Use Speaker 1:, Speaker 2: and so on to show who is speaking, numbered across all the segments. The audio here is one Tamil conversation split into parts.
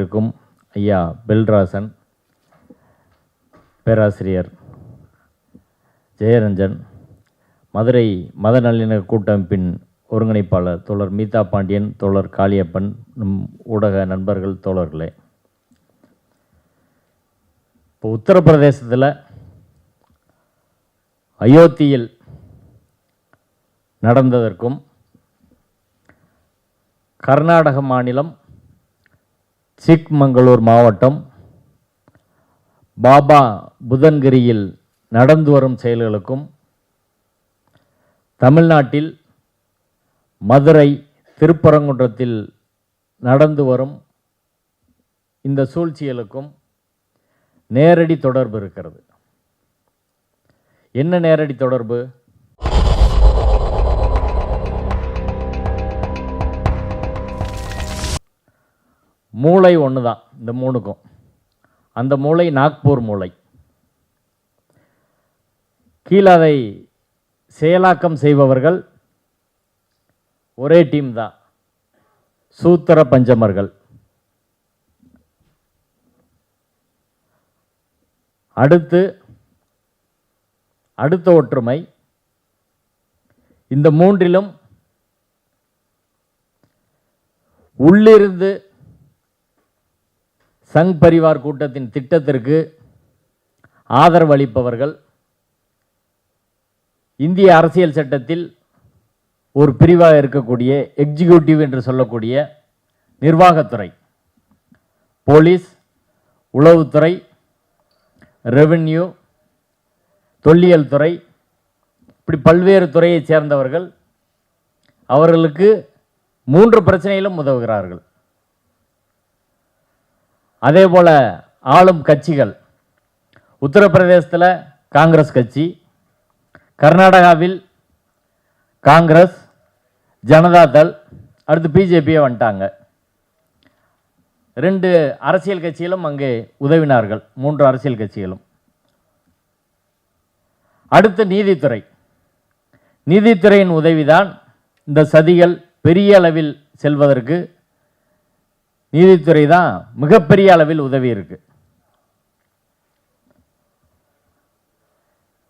Speaker 1: இருக்கும் ஐயா பெல்ராசன், பேராசிரியர் ஜெயரஞ்சன், மதுரை மத நல்லிணக்க கூட்டமைப்பின் ஒருங்கிணைப்பாளர் தோழர் மீதா பாண்டியன், தோழர் காளியப்பன், ஊடக நண்பர்கள், தோழர்களே, இப்போ உத்தரப்பிரதேசத்தில் அயோத்தியில் நடந்ததற்கும் கர்நாடக மாநிலம் சிக்மங்களூர் மாவட்டம் பாபா புதன்கிரியில் நடந்து வரும் செயல்களுக்கும் தமிழ்நாட்டில் மதுரை திருப்பரங்குன்றத்தில் நடந்து வரும் இந்த சூழ்ச்சிகளுக்கும் நேரடி தொடர்பு இருக்கிறது. என்ன நேரடி தொடர்பு? மூளை ஒன்று தான் இந்த மூணுக்கும். அந்த மூளை நாக்பூர் மூளை. கீழே அதை செயலாக்கம் செய்பவர்கள் ஒரே டீம் தான், சூத்திர பஞ்சமர்கள். அடுத்த ஒற்றுமை, இந்த மூன்றிலும் உள்ளிருந்து சங் பரிவார் கூட்டத்தின் திட்டத்திற்கு ஆதரவு அளிப்பவர்கள் இந்திய அரசியல் சட்டத்தில் ஒரு பிரிவாக இருக்கக்கூடிய எக்ஸிக்யூட்டிவ் என்று சொல்லக்கூடிய நிர்வாகத்துறை, போலீஸ், உளவுத்துறை, ரெவென்யூ, தொல்லியல் துறை, இப்படி பல்வேறு துறையைச் சேர்ந்தவர்கள் அவர்களுக்கு 3 பிரச்சனையிலும் உதவுகிறார்கள். அதே போல் ஆளும் கட்சிகள், உத்தரப்பிரதேசத்தில் காங்கிரஸ் கட்சி, கர்நாடகாவில் காங்கிரஸ், ஜனதாதள், அடுத்து பிஜேபியே வந்துட்டாங்க. 2 அரசியல் கட்சிகளும் அங்கே உதவினார்கள், 3 அரசியல் கட்சிகளும். அடுத்து நீதித்துறை. நீதித்துறையின் உதவிதான் இந்த சதிகள் பெரிய அளவில் செல்வதற்கு நீதித்துறை தான் மிகப்பெரிய அளவில் உதவி இருக்கு.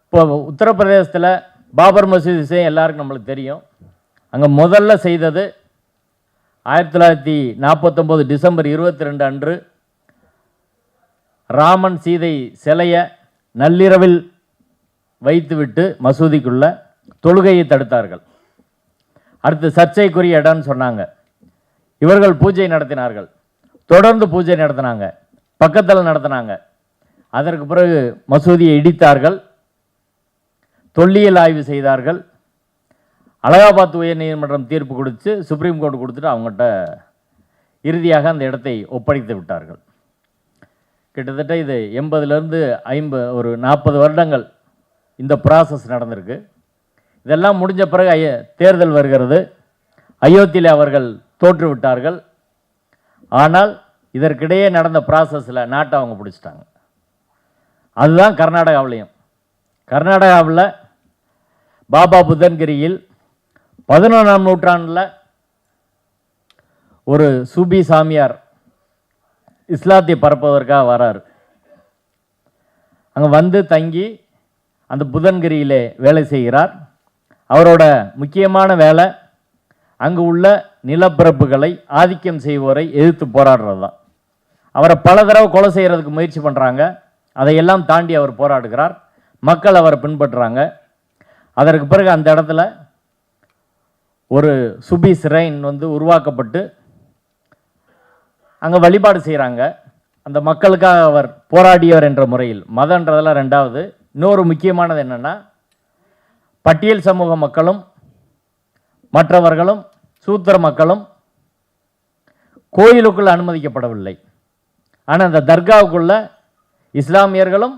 Speaker 1: இப்போ உத்தரப்பிரதேசத்தில் பாபர் மசூதி விஷயம் எல்லாருக்கும் நம்மளுக்கு தெரியும். அங்கே முதல்ல செய்தது 1949 டிசம்பர் 22 அன்று ராமன் சீதை சிலையை நள்ளிரவில் வைத்துவிட்டு மசூதிக்குள்ள தொழுகையை தடுத்தார்கள். அடுத்து சர்ச்சைக்குரிய இடம்னு சொன்னாங்க. இவர்கள் பூஜை நடத்தினார்கள், தொடர்ந்து பூஜை நடத்தினாங்க, பக்கத்தில் நடத்தினாங்க. அதற்கு பிறகு மசூதியை இடித்தார்கள், தொல்லியல் ஆய்வு செய்தார்கள். அலகாபாத் உயர் நீதிமன்றம் தீர்ப்பு கொடுத்து சுப்ரீம் கோர்ட் கொடுத்துட்டு அவங்ககிட்ட இறுதியாக அந்த இடத்தை ஒப்படைத்து விட்டார்கள். கிட்டத்தட்ட இது 80லேருந்து 40 வருடங்கள் இந்த ப்ராசஸ் நடந்திருக்கு. இதெல்லாம் முடிஞ்ச பிறகு தேர்தல் வருகிறது. அயோத்தியில் அவர்கள் தோற்றுவிட்டார்கள். ஆனால் இதற்கிடையே நடந்த ப்ராசஸில் நாட்டை அவங்க பிடிச்சிட்டாங்க. அதுதான் கர்நாடகாவிலையும். கர்நாடகாவில் பாபா புதன்கிரியில் 11ஆம் நூற்றாண்டில் ஒரு சூபி சாமியார் இஸ்லாத்தை பரப்புவதற்காக வராரு. அங்கே வந்து தங்கி அந்த புதன்கிரியிலே வேலை செய்கிறார். அவரோட முக்கியமான வேலை அங்கு உள்ள நிலப்பரப்புகளை ஆதிக்கம் செய்வோரை எதிர்த்து போராடுறது தான். அவரை பல தடவை கொலை செய்கிறதுக்கு முயற்சி பண்ணுறாங்க. அதையெல்லாம் தாண்டி அவர் போராடுகிறார். மக்கள் அவரை பின்பற்றுறாங்க. அதற்கு பிறகு அந்த இடத்துல ஒரு சுபி சிரைன் உருவாக்கப்பட்டு அங்கே வழிபாடு செய்கிறாங்க. அந்த மக்களுக்காக அவர் போராடியவர் என்ற முறையில். மதன்றதெல்லாம் ரெண்டாவது. இன்னொரு முக்கியமானது என்னென்னா, பட்டியல் சமூக மக்களும் மற்றவர்களும் சூத்திர மக்களும் கோயிலுக்குள் அனுமதிக்கப்படவில்லை. ஆனால் அந்த தர்காவுக்குள்ள இஸ்லாமியர்களும்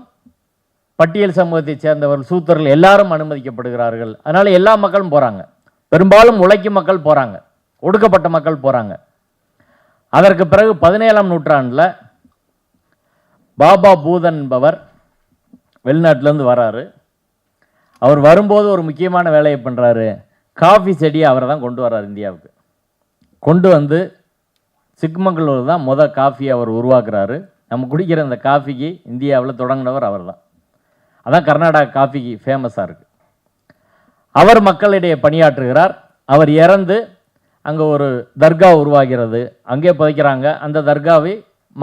Speaker 1: பட்டியல் சமூகத்தை சேர்ந்தவர்கள் சூத்திரர்கள் எல்லாரும் அனுமதிக்கப்படுகிறார்கள். அதனால எல்லா மக்களும் போகிறாங்க. பெரும்பாலும் உழைக்கும் மக்கள் போகிறாங்க, ஒடுக்கப்பட்ட மக்கள் போகிறாங்க. அதற்கு பிறகு 17ஆம் நூற்றாண்டில் பாபா பூதன் என்பவர் வெளிநாட்டிலேருந்து வராரு. அவர் வரும்போது ஒரு முக்கியமான வேலையை பண்ணுறாரு. காஃபி செடியை அவரை தான் கொண்டு வர்றார் இந்தியாவுக்கு. கொண்டு வந்து சிக்மங்களூர் தான் காஃபி அவர் உருவாக்குறாரு. நம்ம குடிக்கிற அந்த காஃபிக்கு இந்தியாவில் தொடங்கினவர் அவர் தான். அதான் கர்நாடகா காஃபிக்கு ஃபேமஸாக இருக்குது. அவர் மக்களிடையே பணியாற்றுகிறார். அவர் இறந்து அங்கே ஒரு தர்கா உருவாகிறது, அங்கே புதைக்கிறாங்க. அந்த தர்காவை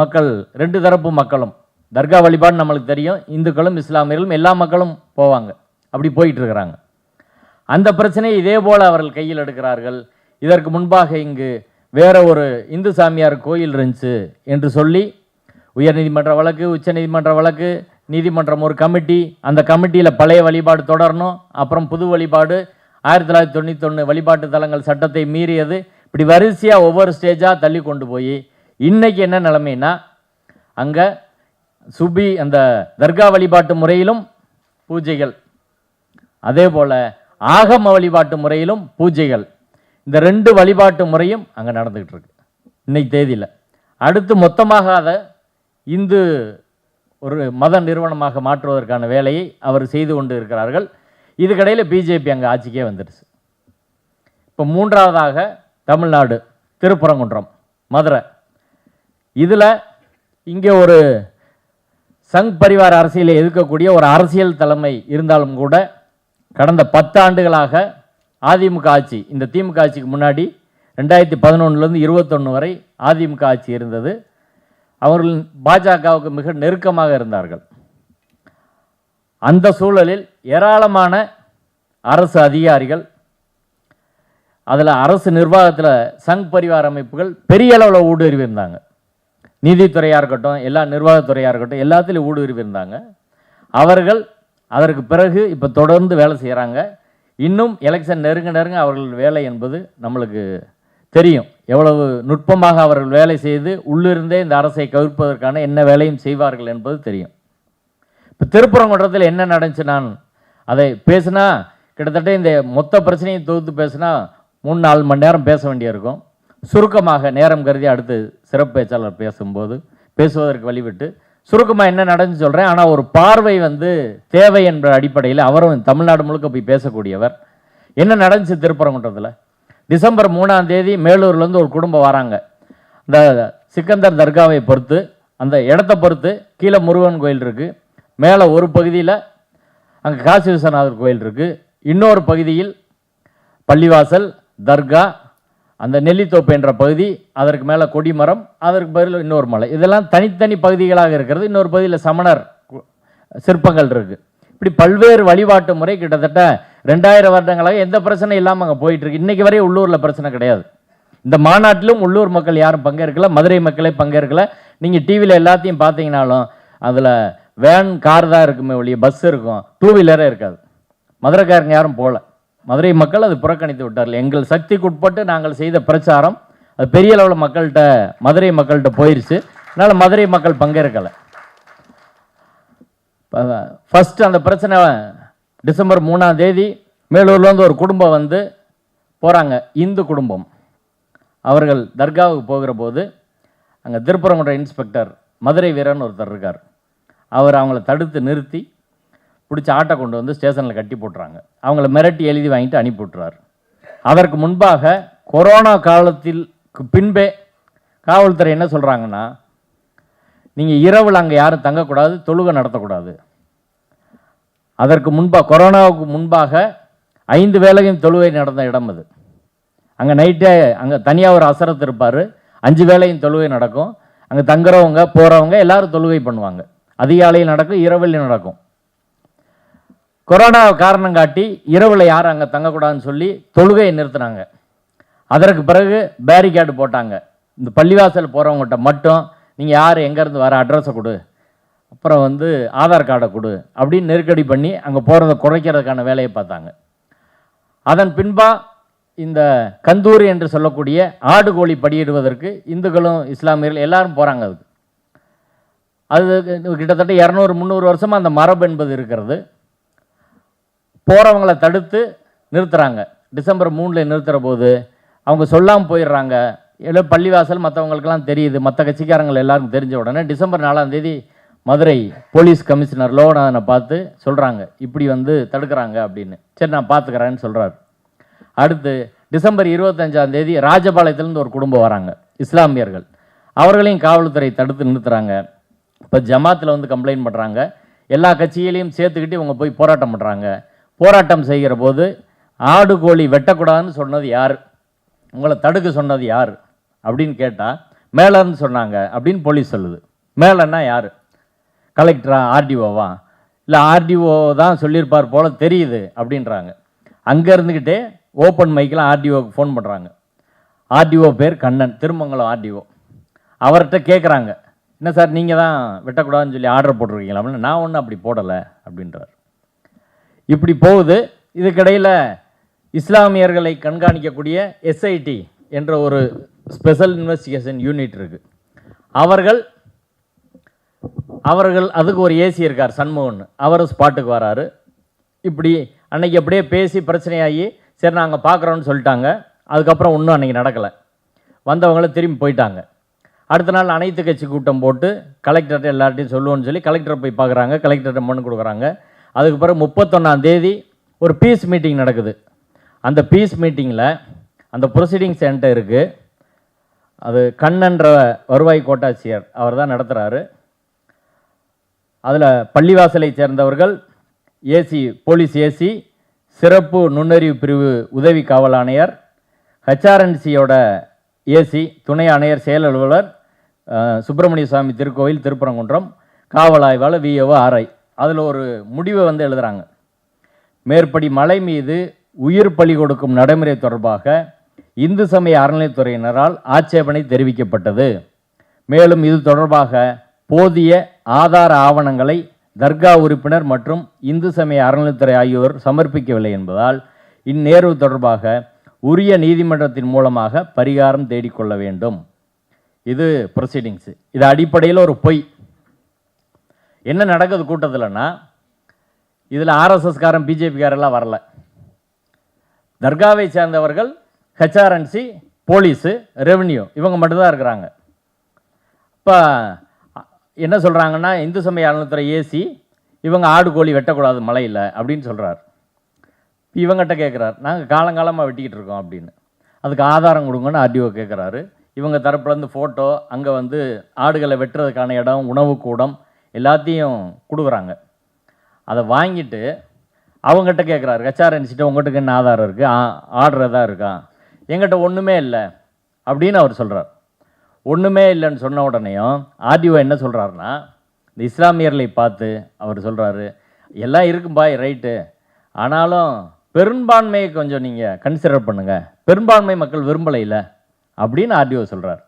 Speaker 1: மக்கள், ரெண்டு தரப்பு மக்களும், தர்கா வழிபாடு நம்மளுக்கு தெரியும், இந்துக்களும் இஸ்லாமியர்களும் எல்லா மக்களும் போவாங்க, அப்படி போயிட்டு இருக்கிறாங்க. அந்த பிரச்சனையை இதே போல் அவர்கள் கையில் எடுக்கிறார்கள். இதற்கு முன்பாக இங்கு வேற ஒரு இந்து சாமியார் கோயில் இருந்துச்சு என்று சொல்லி உயர்நீதிமன்ற வழக்கு, உச்சநீதிமன்ற வழக்கு, நீதிமன்றம் ஒரு கமிட்டி, அந்த கமிட்டியில் பழைய வழிபாடு தொடரணும், அப்புறம் புது வழிபாடு, 1991 வழிபாட்டு தலங்கள் சட்டத்தை மீறியது, இப்படி வரிசையாக ஒவ்வொரு ஸ்டேஜாக தள்ளி கொண்டு போய் இன்னைக்கு என்ன நிலைமைன்னா, அங்கே சுபி அந்த தர்கா வழிபாட்டு முறையிலும் பூஜைகள், அதே போல் ஆகம வழிபாட்டு முறையிலும் பூஜைகள், இந்த ரெண்டு வழிபாட்டு முறையும் அங்கே நடந்துக்கிட்டு இருக்கு இன்னைக்கு தேதியில். அடுத்து மொத்தமாக அதை இந்து ஒரு மத நிறுவனமாக மாற்றுவதற்கான வேலையை அவர் செய்து கொண்டு இருக்கிறார்கள். இதுக்கடையில் பிஜேபி அங்கே ஆட்சிக்கே வந்துடுச்சு. இப்போ மூன்றாவதாக தமிழ்நாடு, திருப்பரங்குன்றம், மதுரை. இதில் இங்கே ஒரு சங் பரிவார அரசியலை எதிர்க்கக்கூடிய ஒரு அரசியல் தலைமை இருந்தாலும் கூட கடந்த 10 ஆண்டுகளாக அதிமுக ஆட்சி, இந்த திமுக ஆட்சிக்கு முன்னாடி 2011லேருந்து 21 வரை அதிமுக ஆட்சி இருந்தது. அவர்கள் பாஜகவுக்கு மிக நெருக்கமாக இருந்தார்கள். அந்த சூழலில் ஏராளமான அரசு அதிகாரிகள், அதில் அரசு நிர்வாகத்தில் சங் பரிவார அமைப்புகள் பெரிய அளவில் ஊடுருவி இருந்தாங்க. நீதித்துறையாக இருக்கட்டும், எல்லா நிர்வாகத்துறையாக இருக்கட்டும், எல்லாத்துலேயும் ஊடுருவி இருந்தாங்க. அவர்கள் அதற்கு பிறகு இப்போ தொடர்ந்து வேலை செய்கிறாங்க. இன்னும் எலெக்ஷன் நெருங்க அவர்கள் வேலை என்பது நம்மளுக்கு தெரியும். எவ்வளவு நுட்பமாக அவர்கள் வேலை செய்து உள்ளிருந்தே இந்த அரசை கவிழ்ப்பதற்கான என்ன வேலையும் செய்வார்கள் என்பது தெரியும். இப்போ திருப்பரங்குன்றத்தில் என்ன நடந்துச்சு, நான் அதை பேசினா கிட்டத்தட்ட இந்த மொத்த பிரச்சனையும் தொகுத்து பேசினா 3-4 மணி நேரம் பேச வேண்டியிருக்கும். சுருக்கமாக நேரம் கருதி அடுத்து சிறப்பு பேச்சாளர் பேசுவதற்கு வழிவிட்டு சுருக்கமாக என்ன நடந்துச்சு சொல்கிறேன். ஆனால் ஒரு பார்வை தேவை என்ற அடிப்படையில் அவரும் தமிழ்நாடு முழுக்க போய் பேசக்கூடியவர். என்ன நடந்துச்சு திருப்பரங்குன்றத்தில்? டிசம்பர் 3ஆம் தேதி மேலூர்லேருந்து ஒரு குடும்பம் வராங்க. இந்த சிக்கந்தர் தர்காவை பொறுத்து, அந்த இடத்த பொறுத்து கீழே முருகன் கோயில் இருக்குது, மேலே ஒரு பகுதியில் அங்கே காசி விஸ்வநாதர் கோயில் இருக்குது, இன்னொரு பகுதியில் பள்ளிவாசல், தர்கா, அந்த நெல்லித்தோப்பு என்ற பகுதி, அதற்கு மேலே கொடிமரம், அதற்கு பதில் இன்னொரு மலை. இதெல்லாம் தனித்தனி பகுதிகளாக இருக்கிறது. இன்னொரு பகுதியில் சமணர் சிற்பங்கள் இருக்குது. இப்படி பல்வேறு வழிபாட்டு முறை கிட்டத்தட்ட 2000 வருடங்களாக எந்த பிரச்சனை இல்லாமல் அங்கே போயிட்டுருக்கு. இன்றைக்கி வரையும் உள்ளூரில் பிரச்சனை கிடையாது. இந்த மாநாட்டிலும் உள்ளூர் மக்கள் யாரும் பங்கேற்கல, மதுரை மக்களே பங்கேற்கல. நீங்கள் டிவியில் எல்லாத்தையும் பார்த்தீங்கன்னாலும் அதில் வேன், கார் தான் இருக்குமே ஒழிய பஸ் இருக்கும், 2 வீலரே இருக்காது. மதுரைக்காரங்க யாரும் போகல. மதுரை மக்கள் அது புறக்கணித்து விட்டார்கள். எங்கள் சக்திக்கு உட்பட்டு நாங்கள் செய்த பிரச்சாரம் அது பெரிய அளவில் மக்கள்கிட்ட, மதுரை மக்கள்கிட்ட போயிடுச்சு. அதனால் மதுரை மக்கள் பங்கேற்கலை. ஃபஸ்ட்டு அந்த பிரச்சனை டிசம்பர் 3ஆம் தேதி மேலூர்லேருந்து ஒரு குடும்பம் போகிறாங்க, இந்து குடும்பம். அவர்கள் தர்காவுக்கு போகிற போது அங்கே திருப்பரங்குன்ற இன்ஸ்பெக்டர் மதுரை வீரன் ஒருத்தர் இருக்கார். அவர் அவங்கள தடுத்து நிறுத்தி பிடிச்சி ஆட்டை கொண்டு ஸ்டேஷனில் கட்டி போட்டுறாங்க. அவங்கள மிரட்டி எழுதி வாங்கிட்டு அனுப்பி விட்டுறாரு. அதற்கு முன்பாக கொரோனா காலத்திற்கு பின்பே காவல்துறை என்ன சொல்கிறாங்கன்னா, நீங்கள் இரவில் அங்கே யாரும் தங்கக்கூடாது, தொழுகை நடத்தக்கூடாது. அதற்கு முன்பாக, கொரோனாவுக்கு முன்பாக 5 வேளையும் தொழுகை நடந்த இடம் அது. அங்கே நைட்டே அங்கே தனியாக ஒரு அசரத்து இருப்பார், 5 வேளையும் தொழுகை நடக்கும். அங்கே தங்குறவங்க போகிறவங்க எல்லாரும் தொழுகை பண்ணுவாங்க. அதிகாலையில் நடக்கும், இரவில் நடக்கும். கொரோனா காரணம் காட்டி இரவில் யாரும் அங்கே தங்கக்கூடாதுன்னு சொல்லி தொழுகையை நிறுத்தினாங்க. அதற்கு பிறகு பேரிகேடு போட்டாங்க. இந்த பள்ளிவாசல் போகிறவங்ககிட்ட மட்டும் நீங்கள் யார் எங்கேருந்து வர அட்ரஸை கொடு, அப்புறம் ஆதார் கார்டை கொடு அப்படின்னு நெருக்கடி பண்ணி அங்கே போகிறத குறைக்கிறதுக்கான வேலையை பார்த்தாங்க. அதன் பின்பாக இந்த கந்தூரி என்று சொல்லக்கூடிய ஆடு கோழி படியிடுவதற்கு இந்துக்களும் இஸ்லாமியர்கள் எல்லாரும் போகிறாங்க. அது கிட்டத்தட்ட 200-300 வருஷமாக அந்த மரபு என்பது இருக்கிறது. போகிறவங்களை தடுத்து நிறுத்துகிறாங்க. டிசம்பர் 3 நிறுத்துகிற போது அவங்க சொல்லாமல் போயிடுறாங்க. எல்லாம் பள்ளிவாசல் மற்றவங்களுக்கெல்லாம் தெரியுது, மற்ற கட்சிக்காரங்கள் எல்லாருக்கும் தெரிஞ்ச உடனே டிசம்பர் 4ஆம் தேதி மதுரை போலீஸ் கமிஷனர் லோகநாதனை பார்த்து சொல்கிறாங்க, இப்படி தடுக்கிறாங்க அப்படின்னு. சரி நான் பார்த்துக்கிறேன்னு சொல்கிறார். அடுத்து டிசம்பர் 25ஆம் தேதி ராஜபாளையத்துலேருந்து ஒரு குடும்பம் வராங்க. இஸ்லாமியர்கள். அவர்களையும் காவல்துறை தடுத்து நிறுத்துறாங்க. இப்போ ஜமாத்தில் வந்து கம்ப்ளைண்ட் பண்ணுறாங்க. எல்லா கட்சிகளையும் சேர்த்துக்கிட்டு இவங்க போய் போராட்டம் பண்ணுறாங்க. போராட்டம் செய்கிற போது ஆடு கோழி வெட்டக்கூடாதுன்னு சொன்னது யார், உங்களை தடுக்க சொன்னது யார் அப்படின்னு கேட்டால் மேலேருந்து சொன்னாங்க அப்படின்னு போலீஸ் சொல்லுது. மேலேன்னா யார்? கலெக்டரா, ஆர்டிஓவா? இல்லை ஆர்டிஓ தான் சொல்லியிருப்பார் போல தெரியுது அப்படின்றாங்க. அங்கே இருந்துக்கிட்டே ஓப்பன் மைக்கில் ஆர்டிஓவுக்கு ஃபோன் பண்ணுறாங்க. ஆர்டிஓ பேர் கண்ணன், திருமங்கலம் ஆர்டிஓ. அவர்கிட்ட கேட்குறாங்க, என்ன சார் நீங்கள் தான் வெட்டக்கூடாதுன்னு சொல்லி ஆர்டர் போட்டிருக்கீங்களா அப்படின்னு. நான் ஒன்றும் அப்படி போடலை அப்படின்றார். இப்படி போகுது. இதுக்கிடையில் இஸ்லாமியர்களை கண்காணிக்கக்கூடிய எஸ்ஐடி என்ற ஒரு ஸ்பெஷல் இன்வெஸ்டிகேஷன் யூனிட் இருக்குது. அவர்கள் அதுக்கு ஒரு ஏசி இருக்கார் சண்முகன், அவர் ஸ்பாட்டுக்கு வராரு. இப்படி அன்னைக்கு அப்படியே பேசி பிரச்சனையாகி சரி நாங்கள் பார்க்குறோன்னு சொல்லிட்டாங்க. அதுக்கப்புறம் ஒன்றும் அன்றைக்கி நடக்கலை. வந்தவங்கள திரும்பி போயிட்டாங்க. அடுத்த நாள் அனைத்து கட்சி கூட்டம் போட்டு கலெக்டர்கிட்ட எல்லார்ட்டையும் சொல்லுவோன்னு சொல்லி கலெக்டரை போய் பார்க்குறாங்க. கலெக்டர்கிட்ட மனு கொடுக்குறாங்க. அதுக்கு பிறகு 31ஆம் தேதி ஒரு பீஸ் மீட்டிங் நடக்குது. அந்த பீஸ் மீட்டிங்கில் அந்த ப்ரொசீடிங்ஸ் என்கிட்ட இருக்குது. அது கண்ணன்ற வருவாய் கோட்டாட்சியர் அவர் தான் நடத்துகிறாரு. அதில் பள்ளிவாசலை சேர்ந்தவர்கள் ஏசி, போலீஸ் ஏசி, சிறப்பு நுண்ணறிவு பிரிவு உதவி காவல் ஆணையர், ஹெச்ஆர்என்சியோட ஏசி, துணை ஆணையர், செயல் அலுவலர், சுப்பிரமணிய சுவாமி திருக்கோயில் திருப்பரங்குன்றம், காவல் ஆய்வாளர், விஓ, ஆர்ஐ. அதில் ஒரு முடிவை வந்து எழுதுகிறாங்க. மேற்படி மலை மீது உயிர் பலி கொடுக்கும் நடைமுறை தொடர்பாக இந்து சமய அறநிலைத்துறையினரால் ஆட்சேபனை தெரிவிக்கப்பட்டது. மேலும் இது தொடர்பாக போதிய ஆதார ஆவணங்களை தர்கா உறுப்பினர் மற்றும் இந்து சமய அறநிலைத்துறை ஆகியோர் சமர்ப்பிக்கவில்லை என்பதால் இந்நேர்வு தொடர்பாக உரிய நீதிமன்றத்தின் மூலமாக பரிகாரம் தேடிக்கொள்ள வேண்டும். இது ப்ரொசீடிங்ஸு. இது அடிப்படையில் ஒரு பொய். என்ன நடக்குது கூட்டத்தில்னா, இதில் ஆர்எஸ்எஸ்காரன், பிஜேபிக்காரெல்லாம் வரல. தர்காவை சேர்ந்தவர்கள், ஹெச்ஆர்என்சி, போலீஸு, ரெவென்யூ, இவங்க மட்டும்தான் இருக்கிறாங்க. இப்போ என்ன சொல்கிறாங்கன்னா, இந்து சமய அறநிலைத்துறை ஏசி இவங்க ஆடு கோழி வெட்டக்கூடாது மலையில் அப்படின்னு சொல்கிறார். இவங்ககிட்ட கேட்குறாரு, நாங்கள் காலங்காலமாக வெட்டிக்கிட்டு இருக்கோம் அப்படின்னு. அதுக்கு ஆதாரம் கொடுங்கன்னு ஆர்டிஓ கேட்குறாரு. இவங்க தரப்புலேருந்து ஃபோட்டோ, அங்கே வந்து ஆடுகளை வெட்டுறதுக்கான இடம், உணவு கூடம் எல்லாத்தையும் கொடுக்குறாங்க. அதை வாங்கிட்டு அவங்ககிட்ட கேட்குறாரு, ஹெச்ஆர்என்சிட்ட உங்கள்கிட்ட என்ன ஆதாரம் இருக்குது, ஆர்டர் எதாவது இருக்கா? எங்கிட்ட ஒன்றுமே இல்லை அப்படின்னு அவர் சொல்கிறார். ஒன்றுமே இல்லைன்னு சொன்ன உடனேயும் ஆர்டிஓ என்ன சொல்கிறாருன்னா, இந்த இஸ்லாமியர்களை பார்த்து அவர் சொல்கிறாரு, எல்லாம் இருக்கும்பா ரைட்டு, ஆனாலும் பெரும்பான்மையை கொஞ்சம் நீங்கள் கன்சிடர் பண்ணுங்கள், பெரும்பான்மை மக்கள் விரும்பலை இல்லை அப்படின்னு ஆர்டிஓ சொல்கிறார்.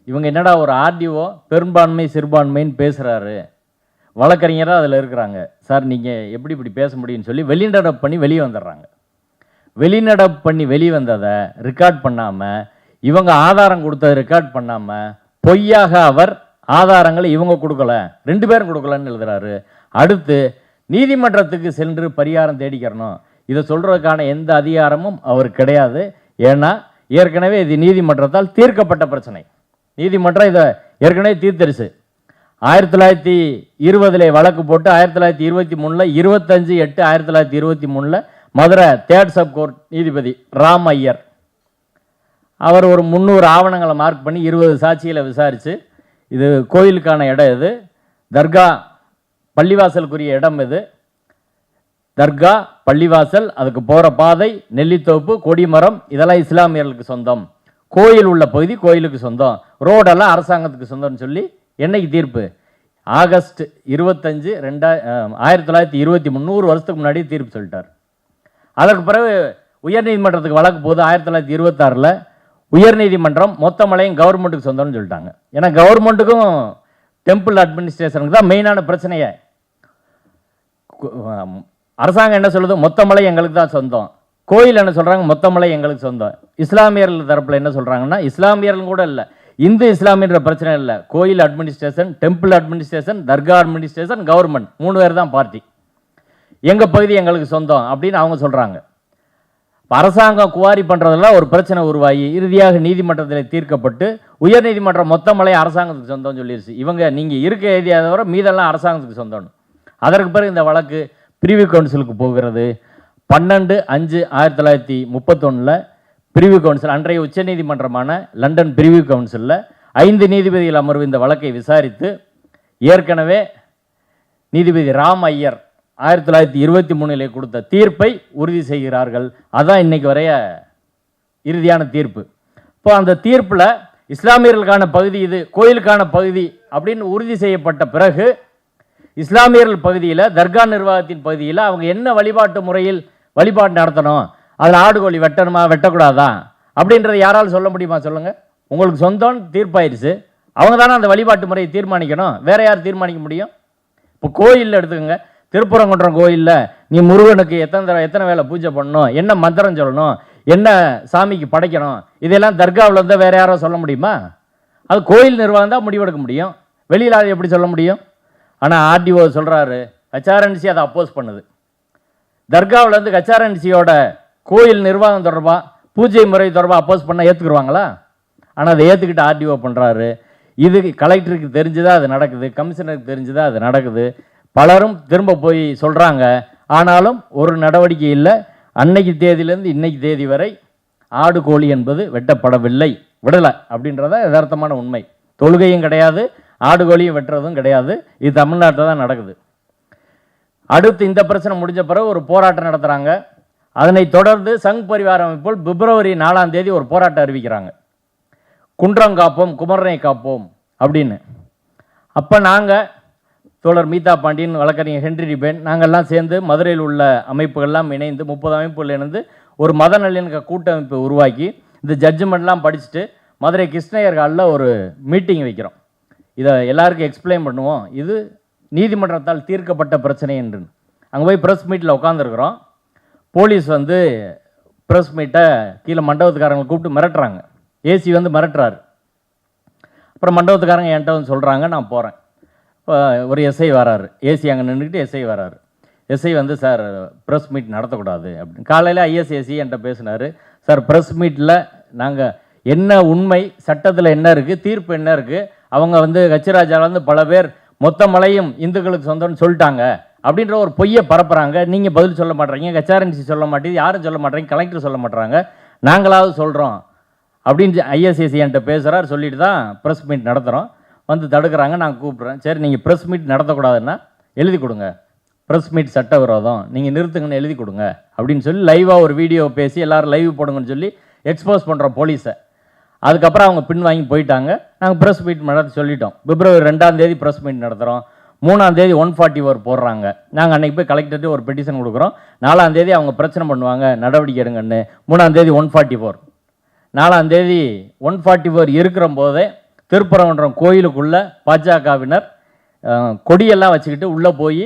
Speaker 1: இவங்க என்னடா ஒரு ஆர்டிஓ பெரும்பான்மை சிறுபான்மைன்னு பேசுகிறாரு, வழக்கறிஞராக அதில் இருக்கிறாங்க, சார் நீங்கள் எப்படி இப்படி பேச முடியும்னு சொல்லி வெளிநடப்பு பண்ணி வெளியே வந்துடுறாங்க. வெளிநடப்பு பண்ணி வெளியே வந்ததை ரெக்கார்ட் பண்ணாமல், இவங்க ஆதாரம் கொடுத்ததை ரெக்கார்ட் பண்ணாமல், பொய்யாக அவர் ஆதாரங்களை இவங்க கொடுக்கல, 2 பேரும் கொடுக்கலன்னு எழுதுறாரு. அடுத்து நீதிமன்றத்துக்கு சென்று பரிகாரம் தேடிக்கிறணும், இதை சொல்கிறதுக்கான எந்த அதிகாரமும் அவர் கிடையாது. ஏன்னா ஏற்கனவே இது நீதிமன்றத்தால் தீர்க்கப்பட்ட பிரச்சனை. நீதிமன்றம் இதை ஏற்கனவே தீர்த்தரிச்சு 1920 வழக்கு போட்டு 1923 25/8/1923 மதுரை 3rd சப் கோர்ட் நீதிபதி ராம் ஐயர் அவர் ஒரு 300 ஆவணங்களை மார்க் பண்ணி 20 சாட்சிகளை விசாரித்து, இது கோயிலுக்கான இடம் இது, தர்கா பள்ளிவாசலுக்குரிய இடம் இது, தர்கா பள்ளிவாசல், அதுக்கு போகிற பாதை, நெல்லித்தோப்பு, கொடிமரம் இதெல்லாம் இஸ்லாமியர்களுக்கு சொந்தம், கோயில் உள்ள பகுதி கோயிலுக்கு சொந்தம், ரோடெல்லாம் அரசாங்கத்துக்கு சொந்தம்னு சொல்லி என்னைக்கு தீர்ப்பு? ஆகஸ்ட் 25, 1923, 100 வருஷத்துக்கு முன்னாடி தீர்ப்பு சொல்லிட்டார். அதற்கு பிறகு உயர்நீதிமன்றத்துக்கு வழக்கு போது 1926 உயர்நீதிமன்றம் மொத்த மலையும் கவர்மெண்ட்டுக்கு சொந்தம்னு சொல்லிட்டாங்க. ஏன்னா கவர்மெண்ட்டுக்கும் டெம்பிள் அட்மினிஸ்ட்ரேஷனுக்கு தான் மெயினான பிரச்சனையே. அரசாங்கம் என்ன சொல்லுது, மொத்த மலை எங்களுக்கு தான் சொந்தம். கோயில் என்ன சொல்கிறாங்க, மொத்த மலை எங்களுக்கு சொந்தம். இஸ்லாமியர்கள் தரப்பில் என்ன சொல்கிறாங்கன்னா, இஸ்லாமியர்கள் கூட இல்லை, இந்து இஸ்லாமியன்ற பிரச்சனை இல்லை, கோயில் அட்மினிஸ்ட்ரேஷன், டெம்பிள் அட்மினிஸ்ட்ரேஷன், தர்கா அட்மினிஸ்ட்ரேஷன், கவர்மெண்ட் 3 பேர் தான் பார்ட்டி, எங்கள் பகுதி எங்களுக்கு சொந்தம் அப்படின்னு அவங்க சொல்கிறாங்க. அரசாங்கம் குவாரி பண்ணுறதெல்லாம் ஒரு பிரச்சனை உருவாகி இறுதியாக நீதிமன்றத்தில் தீர்க்கப்பட்டு உயர்நீதிமன்றம் மொத்த மலை அரசாங்கத்துக்கு சொந்தம்னு சொல்லிடுச்சு. இவங்க நீங்கள் இருக்க ஏரியா தவிர மீதெல்லாம் அரசாங்கத்துக்கு சொந்தம்னு. அதற்கு பிறகு இந்த வழக்கு பிரிவு கவுன்சிலுக்கு போகிறது. 12/5/1931 பிரிவு கவுன்சில், அன்றைய உச்சநீதிமன்றமான லண்டன் பிரிவு கவுன்சிலில் 5 நீதிபதிகள் அமர்வு இந்த வழக்கை விசாரித்து ஏற்கனவே நீதிபதி ராம் ஐயர் 1923 கொடுத்த தீர்ப்பை உறுதி செய்கிறார்கள். அதான் இன்னைக்கு வரைய இறுதியான தீர்ப்பு. இப்போ அந்த தீர்ப்பில் இஸ்லாமியர்களுக்கான பகுதி இது, கோயிலுக்கான பகுதி அப்படின்னு உறுதி செய்யப்பட்ட பிறகு இஸ்லாமியர்கள் பகுதியில், தர்கா நிர்வாகத்தின் பகுதியில் அவங்க என்ன வழிபாட்டு முறையில் வழிபாடு நடத்தணும், அதில் ஆடு கோழி வெட்டணுமா வெட்டக்கூடாதா அப்படின்றத யாராலும் சொல்ல முடியுமா? சொல்லுங்கள். உங்களுக்கு சொந்தம் தீர்ப்பாயிருச்சு, அவங்க தானே அந்த வழிபாட்டு முறையை தீர்மானிக்கணும், வேற யார் தீர்மானிக்க முடியும்? இப்போ கோயிலில் எடுத்துக்கோங்க, திருப்பரங்குன்றம் கோயிலில் நீ முருகனுக்கு எத்தனை வேளை பூஜை பண்ணணும், என்ன மந்திரம் சொல்லணும், என்ன சாமிக்கு படைக்கணும், இதெல்லாம் தர்காவில் இருந்தால் வேற யாரோ சொல்ல முடியுமா? அது கோயில் நிர்வாகம் தான் முடிவெடுக்க முடியும், வெளியில் அதை எப்படி சொல்ல முடியும்? ஆனால் ஆர்டிஓ சொல்கிறாரு, ஹெச்ஆர்என்சி அதை அப்போஸ் பண்ணுது. தர்காவிலேருந்து ஹெச்ஆர்என்சியோட கோயில் நிர்வாகம் தொடர்பாக, பூஜை முறை தொடர்பாக அப்போஸ் பண்ணால் ஏற்றுக்குருவாங்களா? ஆனால் அதை ஏற்றுக்கிட்டு ஆர்டிஓ பண்ணுறாரு. இது கலெக்டருக்கு தெரிஞ்சுதான் அது நடக்குது, கமிஷனருக்கு தெரிஞ்சுதான் அது நடக்குது. பலரும் திரும்ப போய் சொல்கிறாங்க, ஆனாலும் ஒரு நடவடிக்கை இல்லை. அன்னைக்கு தேதியிலேருந்து இன்னைக்கு தேதி வரை ஆடு கோழி என்பது வெட்டப்படவில்லை, விடலை அப்படின்றத யதார்த்தமான உண்மை. தொழுகையும் கிடையாது, ஆடு கோழியும் வெட்டுறதும் கிடையாது. இது தமிழ்நாட்டில் தான் நடக்குது. அடுத்து இந்த பிரச்சனை முடிஞ்ச பிறகு ஒரு போராட்டம் நடத்துகிறாங்க. அதனைத் தொடர்ந்து சங் பரிவார அமைப்புகள் பிப்ரவரி 4ஆம் தேதி ஒரு போராட்டம் அறிவிக்கிறாங்க, குன்றம் காப்போம் குமரனை காப்போம் அப்படின்னு. அப்போ நாங்கள் தோழர் மீதா பாண்டியன், வழக்கறிஞர் ஹென்றி டிபேன், நாங்கள்லாம் சேர்ந்து மதுரையில் உள்ள அமைப்புகள்லாம் இணைந்து 30 அமைப்புகள் இணைந்து ஒரு மத நல்லிணக்க கூட்டமைப்பை உருவாக்கி இந்த ஜட்ஜ்மெண்ட்லாம் படிச்சுட்டு மதுரை கிருஷ்ணயர் ஹாலில் ஒரு மீட்டிங் வைக்கிறோம். இதை எல்லாருக்கும் எக்ஸ்பிளைன் பண்ணுவோம், இது நீதிமன்றத்தால் தீர்க்கப்பட்ட பிரச்சனை என்று. அங்கே போய் ப்ரெஸ் மீட்டில் உட்காந்துருக்குறோம். போலீஸ் வந்து ப்ரெஸ் மீட்டை கீழே மண்டபத்துக்காரங்களை கூப்பிட்டு மிரட்டுறாங்க. ஏசி வந்து மிரட்டுறாரு. அப்புறம் மண்டபத்துக்காரங்க என்கிட்ட வந்து சொல்கிறாங்க, நான் போகிறேன். இப்போ ஒரு எஸ்ஐ வராரு, ஏசி அங்கே நின்றுக்கிட்டு எஸ்ஐ வராரு. எஸ்ஐ வந்து, சார் ப்ரெஸ் மீட் நடத்தக்கூடாது அப்படின்னு. காலையில் ஐஎஸ்ஏசி என்கிட்ட பேசினார். சார் ப்ரெஸ் மீட்டில் நாங்கள் என்ன உண்மை, சட்டத்தில் என்ன இருக்குது, தீர்ப்பு என்ன இருக்குது, அவங்க வந்து கச்சிராஜாலேருந்து பல பேர் மொத்த மலையும் இந்துக்களுக்கு சொந்தம்னு சொல்லிட்டாங்க அப்படின்ற ஒரு பொய்யை பரப்புகிறாங்க. நீங்கள் பதில் சொல்ல மாட்டேறீங்க, ஹெச்ஆர்என்சி சொல்ல மாட்டேங்குது, யாரும் சொல்ல மாட்டேறீங்க, கலெக்டர் சொல்ல மாட்டேறாங்க, நாங்களாவது சொல்கிறோம் அப்படின்னு ஐஎஸ்ஏசி என்கிட்ட பேசுகிறார். சொல்லிட்டு தான் ப்ரெஸ் மீட் நடத்துகிறோம். வந்து தடுக்கிறாங்க. நான் கூப்பிட்றேன். சரி, நீங்கள் ப்ரெஸ் மீட் நடத்தக்கூடாதுன்னா எழுதி கொடுங்க, ப்ரெஸ் மீட் சட்ட விரோதம், நீங்கள் நிறுத்துங்கன்னு எழுதி கொடுங்க அப்படின்னு சொல்லி லைவாக ஒரு வீடியோ பேசி எல்லோரும் லைவ் போடுங்கன்னு சொல்லி எக்ஸ்போஸ் பண்ணுறோம் போலீஸை. அதுக்கப்புறம் அவங்க பின் வாங்கி போயிட்டாங்க. நாங்கள் ப்ரெஸ் மீட் நடத்த சொல்லிட்டோம். பிப்ரவரி 2ஆம் தேதி ப்ரெஸ் மீட் நடத்துகிறோம். 3ஆம் தேதி 144 போடுறாங்க. நாங்கள் அன்றைக்கி போய் கலெக்டர்கிட்ட ஒரு பெட்டிஷன் கொடுக்குறோம். 4ஆம் தேதி அவங்க பிரச்சனை பண்ணுவாங்க, நடவடிக்கை எடுங்கன்னு. 3ஆம் தேதி 144. 4ஆம் தேதி 144 இருக்கிற போதே திருப்பரங்குன்றம் கோயிலுக்குள்ளே பாஜகவினர் கொடியெல்லாம் வச்சுக்கிட்டு உள்ளே போய்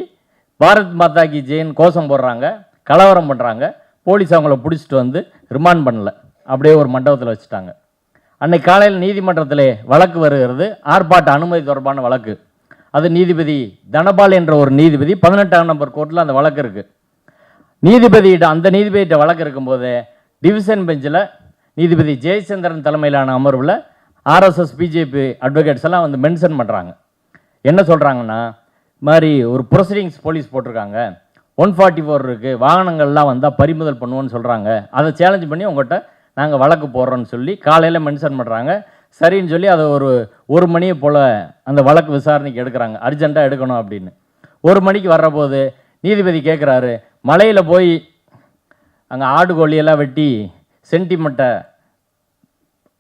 Speaker 1: பாரத் மாதா கி ஜெயின் கோஷம் போடுறாங்க, கலவரம் பண்ணுறாங்க. போலீஸ் அவங்கள பிடிச்சிட்டு வந்து ரிமாண்ட் பண்ணலை, அப்படியே ஒரு மண்டபத்தில் வச்சுட்டாங்க. அன்னைக்கு காலையில் நீதிமன்றத்திலே வழக்கு வருகிறது, ஆர்ப்பாட்ட அனுமதி தொடர்பான வழக்கு. அது நீதிபதி தனபால் என்ற ஒரு நீதிபதி, 18ஆம் நம்பர் கோர்ட்டில் அந்த வழக்கு இருக்குது. அந்த நீதிபதியிட்ட வழக்கு இருக்கும்போது டிவிஷன் பெஞ்சில் நீதிபதி ஜெயச்சந்திரன் தலைமையிலான அமர்வில் ஆர்எஸ்எஸ் பிஜேபி அட்வொகேட்ஸ் எல்லாம் வந்து மென்ஷன் பண்ணுறாங்க. என்ன சொல்கிறாங்கன்னா, மாதிரி ஒரு ப்ரொசீடிங்ஸ் போலீஸ் போட்டிருக்காங்க, 144 இருக்குது, வாகனங்கள்லாம் வந்தால் பறிமுதல் பண்ணுவோன்னு சொல்கிறாங்க, அதை சேலஞ்ச் பண்ணி உங்கள்கிட்ட நாங்கள் வழக்கு போடுறோன்னு சொல்லி காலையில் மென்ஷன் பண்ணுறாங்க. சரின்னு சொல்லி அதை ஒரு மணியை போல் அந்த வழக்கு விசாரணைக்கு எடுக்கிறாங்க, அர்ஜெண்ட்டாக எடுக்கணும் அப்படின்னு. 1 மணிக்கு வர்றபோது நீதிபதி கேட்குறாரு, மலையில் போய் அங்கே ஆடு கோழியெல்லாம் வெட்டி சென்டிமெண்ட்டை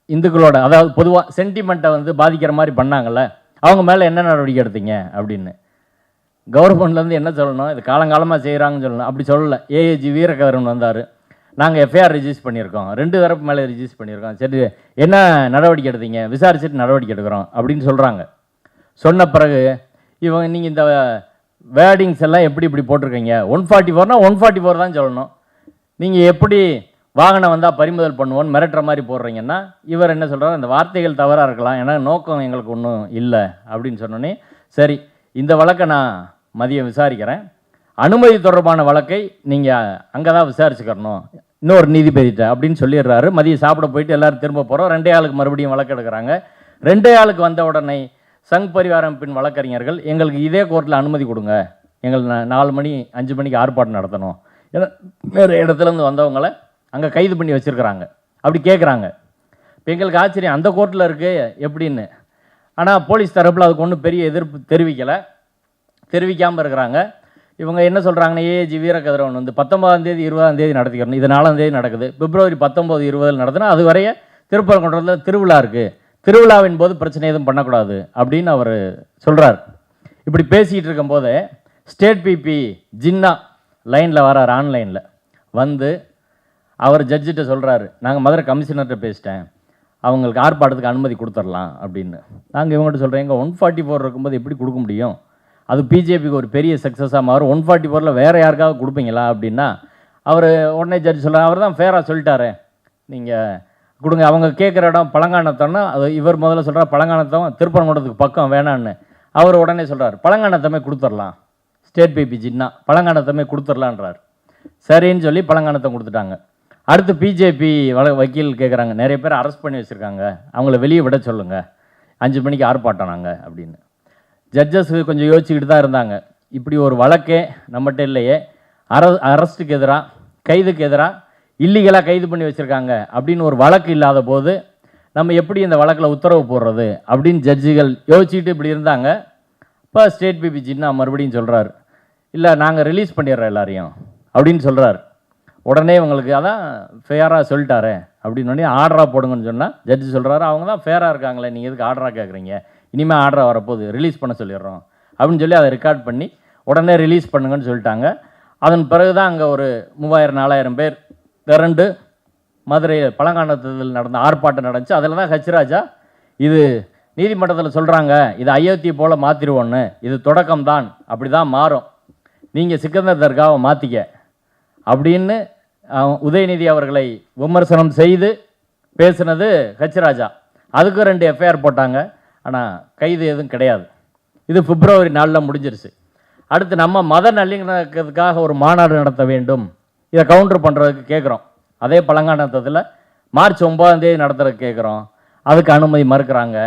Speaker 1: இந்துக்களோட, அதாவது பொதுவாக சென்டிமெண்ட்டை வந்து பாதிக்கிற மாதிரி பண்ணாங்கல்ல, அவங்க மேலே என்ன நடவடிக்கை எடுத்தீங்க அப்படின்னு. கவர்மெண்ட்லேருந்து என்ன சொல்லணும், இது காலங்காலமாக செய்கிறாங்கன்னு சொல்லணும். அப்படி சொல்லலை. ஏஏஜி வீரகவரன் வந்தார், நாங்கள் எஃப்ஐஆர் ரிஜிஸ்டர் பண்ணியிருக்கோம், 2 தரப்பு மேலே ரிஜிஸ்டர் பண்ணியிருக்கோம், சரி என்ன நடவடிக்கை எடுத்தீங்க, விசாரிச்சுட்டு நடவடிக்கை எடுக்கிறோம் அப்படின்னு சொல்கிறாங்க. சொன்ன பிறகு இவங்க, நீங்கள் இந்த வேர்டிங்ஸ் எல்லாம் இப்படி போட்டிருக்கீங்க, 144னா 144 தான் சொல்லணும், நீங்கள் எப்படி வாகனம் வந்தால் பறிமுதல் பண்ணுவோன்னு மிரட்டுற மாதிரி போடுறீங்கன்னா, இவர் என்ன சொல்கிறார், அந்த வார்த்தைகள் தவறாக இருக்கலாம், ஏன்னா நோக்கம் எங்களுக்கு ஒன்றும் இல்லை அப்படின்னு சொன்னோன்னே, சரி இந்த வழக்கை நான் மதியம் விசாரிக்கிறேன், அனுமதி தொடர்பான வழக்கை நீங்கள் அங்கே தான் விசாரிச்சுக்கிறணும் இன்னொரு நீதிபதிட்ட அப்படின்னு சொல்லிடுறாரு. மதியம் சாப்பிட போயிட்டு எல்லோரும் திரும்ப போகிறோம். 2 ஆளுக்கு மறுபடியும் வழக்கு எடுக்கிறாங்க. 2 ஆளுக்கு வந்த உடனே சங் பரிவார அமைப்பின் வழக்கறிஞர்கள், எங்களுக்கு இதே கோர்ட்டில் அனுமதி கொடுங்க, எங்களுக்கு 4 மணி 5 மணிக்கு ஆர்ப்பாட்டம் நடத்தணும், ஏன்னா வேறு இடத்துலேருந்து வந்தவங்களை அங்கே கைது பண்ணி வச்சுருக்கிறாங்க. அப்படி கேட்குறாங்க. இப்போ எங்களுக்கு ஆச்சரியம், அந்த கோர்ட்டில் இருக்குது எப்படின்னு. ஆனால் போலீஸ் தரப்பில் அதுக்கு ஒன்றும் பெரிய எதிர்ப்பு தெரிவிக்காமல் இருக்கிறாங்க. இவங்க என்ன சொல்கிறாங்கன்னா, ஏஜி வீரகதிரவன் வந்து 19ஆம் தேதி 20ஆம் தேதி நடத்திக்கிறோம், இது 4ஆம் தேதி நடக்குது, பிப்ரவரி 19 20 நடத்தினா அது வரைய திருப்பரங்குன்றத்தில் திருவிழா இருக்குது, திருவிழாவின் போது பிரச்சனை எதுவும் பண்ணக்கூடாது அப்படின்னு அவர் சொல்கிறார். இப்படி பேசிகிட்டு இருக்கும்போது ஸ்டேட் பிபி ஜின்னா லைனில் வரார், ஆன்லைனில் வந்து அவர் ஜட்ஜிட்ட சொல்கிறாரு, நாங்கள் மதுரை கமிஷனர்கிட்ட பேசிட்டேன், அவங்களுக்கு ஆர்ப்பாட்டத்துக்கு அனுமதி கொடுத்துடலாம் அப்படின்னு. நாங்கள் இவங்ககிட்ட சொல்கிறேன், எங்கள் 144 இருக்கும்போது எப்படி கொடுக்க முடியும், அது பிஜேபிக்கு ஒரு பெரிய சக்ஸஸாக மாறும், 144 வேறு யாருக்காவது கொடுப்பீங்களா அப்படின்னா அவர் உடனே ஜட்ஜ் சொல்கிறார், அவர் தான் ஃபேராக சொல்லிட்டாரு, நீங்கள் கொடுங்க. அவங்க கேட்குற இடம் பழங்கானத்தம்னா அது இவர் முதல்ல சொல்கிறார், பழங்கானத்தம் திருப்பரங்குன்றத்துக்கு பக்கம் வேணான்னு. அவர் உடனே சொல்கிறார், பழங்கானத்தமே கொடுத்துடலாம், ஸ்டேட் பிபி ஜின்னா பழங்கானத்தமே கொடுத்துடலான்றார். சரின்னு சொல்லி பழங்கானத்தம் கொடுத்துட்டாங்க. அடுத்து பிஜேபி வக்கீல் கேட்குறாங்க, நிறைய பேர் அரெஸ்ட் பண்ணி வச்சுருக்காங்க, அவங்கள வெளியே விட சொல்லுங்கள், 5 மணிக்கு ஆர்ப்பாட்டம் நாங்கள் அப்படின்னு. ஜட்ஜஸ் கொஞ்சம் யோசிச்சுக்கிட்டு தான் இருந்தாங்க, இப்படி ஒரு வழக்கே நம்மகிட்ட இல்லையே, அரெஸ்ட்டுக்கு எதிராக கைதுக்கு எதிராக இல்லீகலாக கைது பண்ணி வச்சுருக்காங்க அப்படின்னு ஒரு வழக்கு இல்லாத போது நம்ம எப்படி இந்த வழக்கில் உத்தரவு போடுறது அப்படின்னு ஜட்ஜுகள் யோசிச்சுக்கிட்டு இப்படி இருந்தாங்க. இப்போ ஸ்டேட் பிபி ஜின்னா மறுபடியும் சொல்கிறார், இல்லை நாங்கள் ரிலீஸ் பண்ணிடுறோம் எல்லாரையும் அப்படின்னு சொல்கிறார். உடனே உங்களுக்கு அதான் ஃபேராக சொல்லிட்டாரே அப்படின்னு ஆர்டராக போடுங்கன்னு சொன்னால் ஜட்ஜு சொல்கிறாரு, அவங்க தான் ஃபேராக இருக்காங்களே, நீங்கள் எதுக்கு ஆர்டராக கேட்குறீங்க, இனிமேல் ஆர்டராக வரப்போகுது, ரிலீஸ் பண்ண சொல்லிடுறோம் அப்படின்னு சொல்லி அதை ரெக்கார்ட் பண்ணி உடனே ரிலீஸ் பண்ணுங்கன்னு சொல்லிட்டாங்க. அதன் பிறகு தான் அங்கே ஒரு 3000-4000 பேர் திரண்டு மதுரை பழங்கானத்தில் நடந்த ஆர்ப்பாட்டம் நடந்துச்சு. அதில் தான் ஹச்ராஜா இது நீதிமன்றத்தில் சொல்கிறாங்க, இது அயோத்தி போல் மாற்றிடுவோன்னு, இது தொடக்கம்தான், அப்படி தான் மாறும், நீங்கள் சிக்கந்தர் தர்காவை மாற்றிக்க அப்படின்னு உதயநிதி அவர்களை விமர்சனம் செய்து பேசுனது ஹச்ராஜா. அதுக்கு 2 எஃப்ஐஆர் போட்டாங்க, ஆனால் கைது எதுவும் கிடையாது. இது பிப்ரவரி 4 முடிஞ்சிருச்சு. அடுத்து நம்ம மத நல்லிணக்கத்துக்காக ஒரு மாநாடு நடத்த வேண்டும், இதை கவுண்டர் பண்ணுறதுக்கு கேட்குறோம். அதே பழங்கானத்தில் மார்ச் 9ஆம் தேதி நடத்துறதுக்கு கேட்குறோம், அதுக்கு அனுமதி மறுக்கிறாங்க.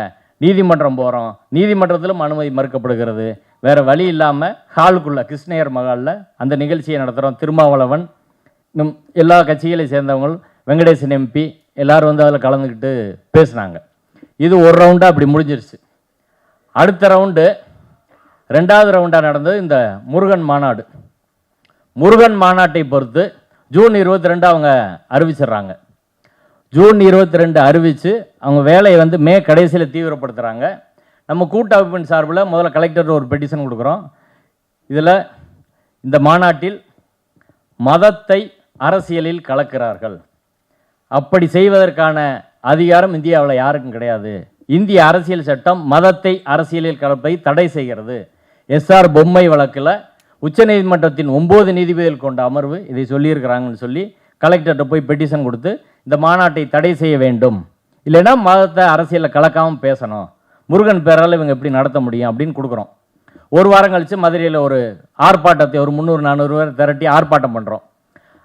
Speaker 1: நீதிமன்றம் போகிறோம், நீதிமன்றத்திலும் அனுமதி மறுக்கப்படுகிறது. வேறு வழி இல்லாமல் ஹாலுக்குள்ளே கிருஷ்ணயர் மகாலில் அந்த நிகழ்ச்சியை நடத்துகிறோம். திருமாவளவன் இன்னும் எல்லா கட்சிகளை சேர்ந்தவங்க, வெங்கடேசன் எம்பி எல்லோரும் வந்து அதில் கலந்துக்கிட்டு பேசினாங்க. இது ஒரு ரவுண்டாக அப்படி முடிஞ்சிருச்சு. அடுத்த ரவுண்டு 2வது ரவுண்டாக நடந்தது இந்த முருகன் மாநாடு. முருகன் மாநாட்டை பொறுத்து ஜூன் 22 அவங்க அறிவிச்சிடுறாங்க. ஜூன் 22 அறிவித்து அவங்க வேலையை வந்து மே கடைசியில் தீவிரப்படுத்துகிறாங்க. நம்ம கூட்டமைப்பின் சார்பில் முதல்ல கலெக்டர் ஒரு பெட்டிஷன் கொடுக்குறோம். இதில் இந்த மாநாட்டில் மதத்தை அரசியலில் கலக்கிறார்கள், அப்படி செய்வதற்கான அதிகாரம் இந்தியாவில் யாருக்கும் கிடையாது. இந்திய அரசியல் சட்டம் மதத்தை அரசியலில் கலப்பை தடை செய்கிறது. எஸ்ஆர் பொம்மை வழக்கில் உச்சநீதிமன்றத்தின் 9 நீதிபதிகள் கொண்ட அமர்வு இதை சொல்லியிருக்கிறாங்கன்னு சொல்லி கலெக்டர்கிட்ட போய் பெட்டிஷன் கொடுத்து இந்த மாநாட்டை தடை செய்ய வேண்டும், இல்லைன்னா மதத்தை அரசியலில் கலக்காமல் பேசணும், முருகன் பேரால் இவங்க எப்படி நடத்த முடியும் அப்படின்னு கொடுக்குறோம். ஒரு வாரம் கழித்து மதுரையில் ஒரு ஆர்ப்பாட்டத்தை ஒரு 300-400 பேர் திரட்டி ஆர்ப்பாட்டம் பண்ணுறோம்.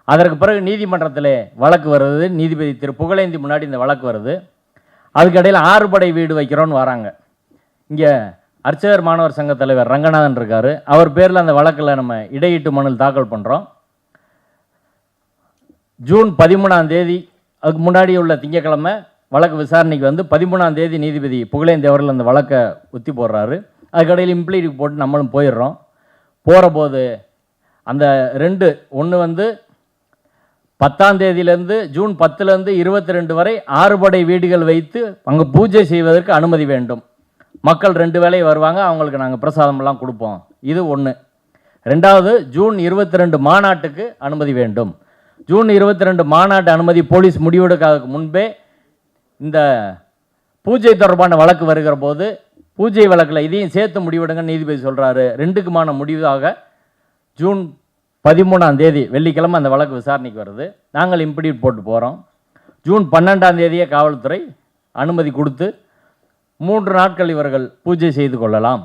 Speaker 1: அதற்கு பிறகு நீதிமன்றத்தில் வழக்கு வருது, நீதிபதி திரு புகழேந்தி முன்னாடி இந்த வழக்கு வருது. அதுக்கடையில் 6 படை வீடு வைக்கிறோன்னு வராங்க. இங்கே அர்ச்சகர் மாணவர் சங்க தலைவர் ரங்கநாதன் இருக்கார், அவர் பேரில் அந்த வழக்கில் நம்ம இடையீட்டு மனு தாக்கல் பண்ணுறோம். ஜூன் 13ஆம் தேதி அதுக்கு முன்னாடி உள்ள திங்கக்கிழமை வழக்கு விசாரணைக்கு வந்து 13ஆம் தேதி நீதிபதி புகழேந்தி அவர்கள் அந்த வழக்கை ஒத்தி போடுறாரு. அதுக்கடையில் இம்ப்ளீட் போட்டு நம்மளும் போயிடுறோம். போகிற போது அந்த 2 ஒன்று வந்து 10ஆம் தேதியிலேருந்து ஜூன் 10லேருந்து 22 வரை 6 படை வீடுகள் வைத்து அங்கே பூஜை செய்வதற்கு அனுமதி வேண்டும். மக்கள் 2 வேளை வருவாங்க, அவங்களுக்கு நாங்கள் பிரசாதமெல்லாம் கொடுப்போம். இது ஒன்று. 2வது ஜூன் 22 மாநாட்டுக்கு அனுமதி வேண்டும். ஜூன் 22 மாநாட்டு அனுமதி போலீஸ் முடிவெடுக்காததுக்கு முன்பே இந்த பூஜை தொடர்பான வழக்கு வருகிற போது பூஜை வழக்கில் இதையும் சேர்த்து முடிவெடுங்க நீதிபதி சொல்கிறாரு. 2க்குமான முடிவாக ஜூன் 13ஆம் தேதி வெள்ளிக்கிழமை அந்த வழக்கு விசாரணைக்கு வருது. நாங்கள் இம்ப்ளீட் போட்டு போகிறோம். ஜூன் 12ஆம் தேதியே காவல்துறை அனுமதி கொடுத்து 3 நாட்கள் இவர்கள் பூஜை செய்து கொள்ளலாம்.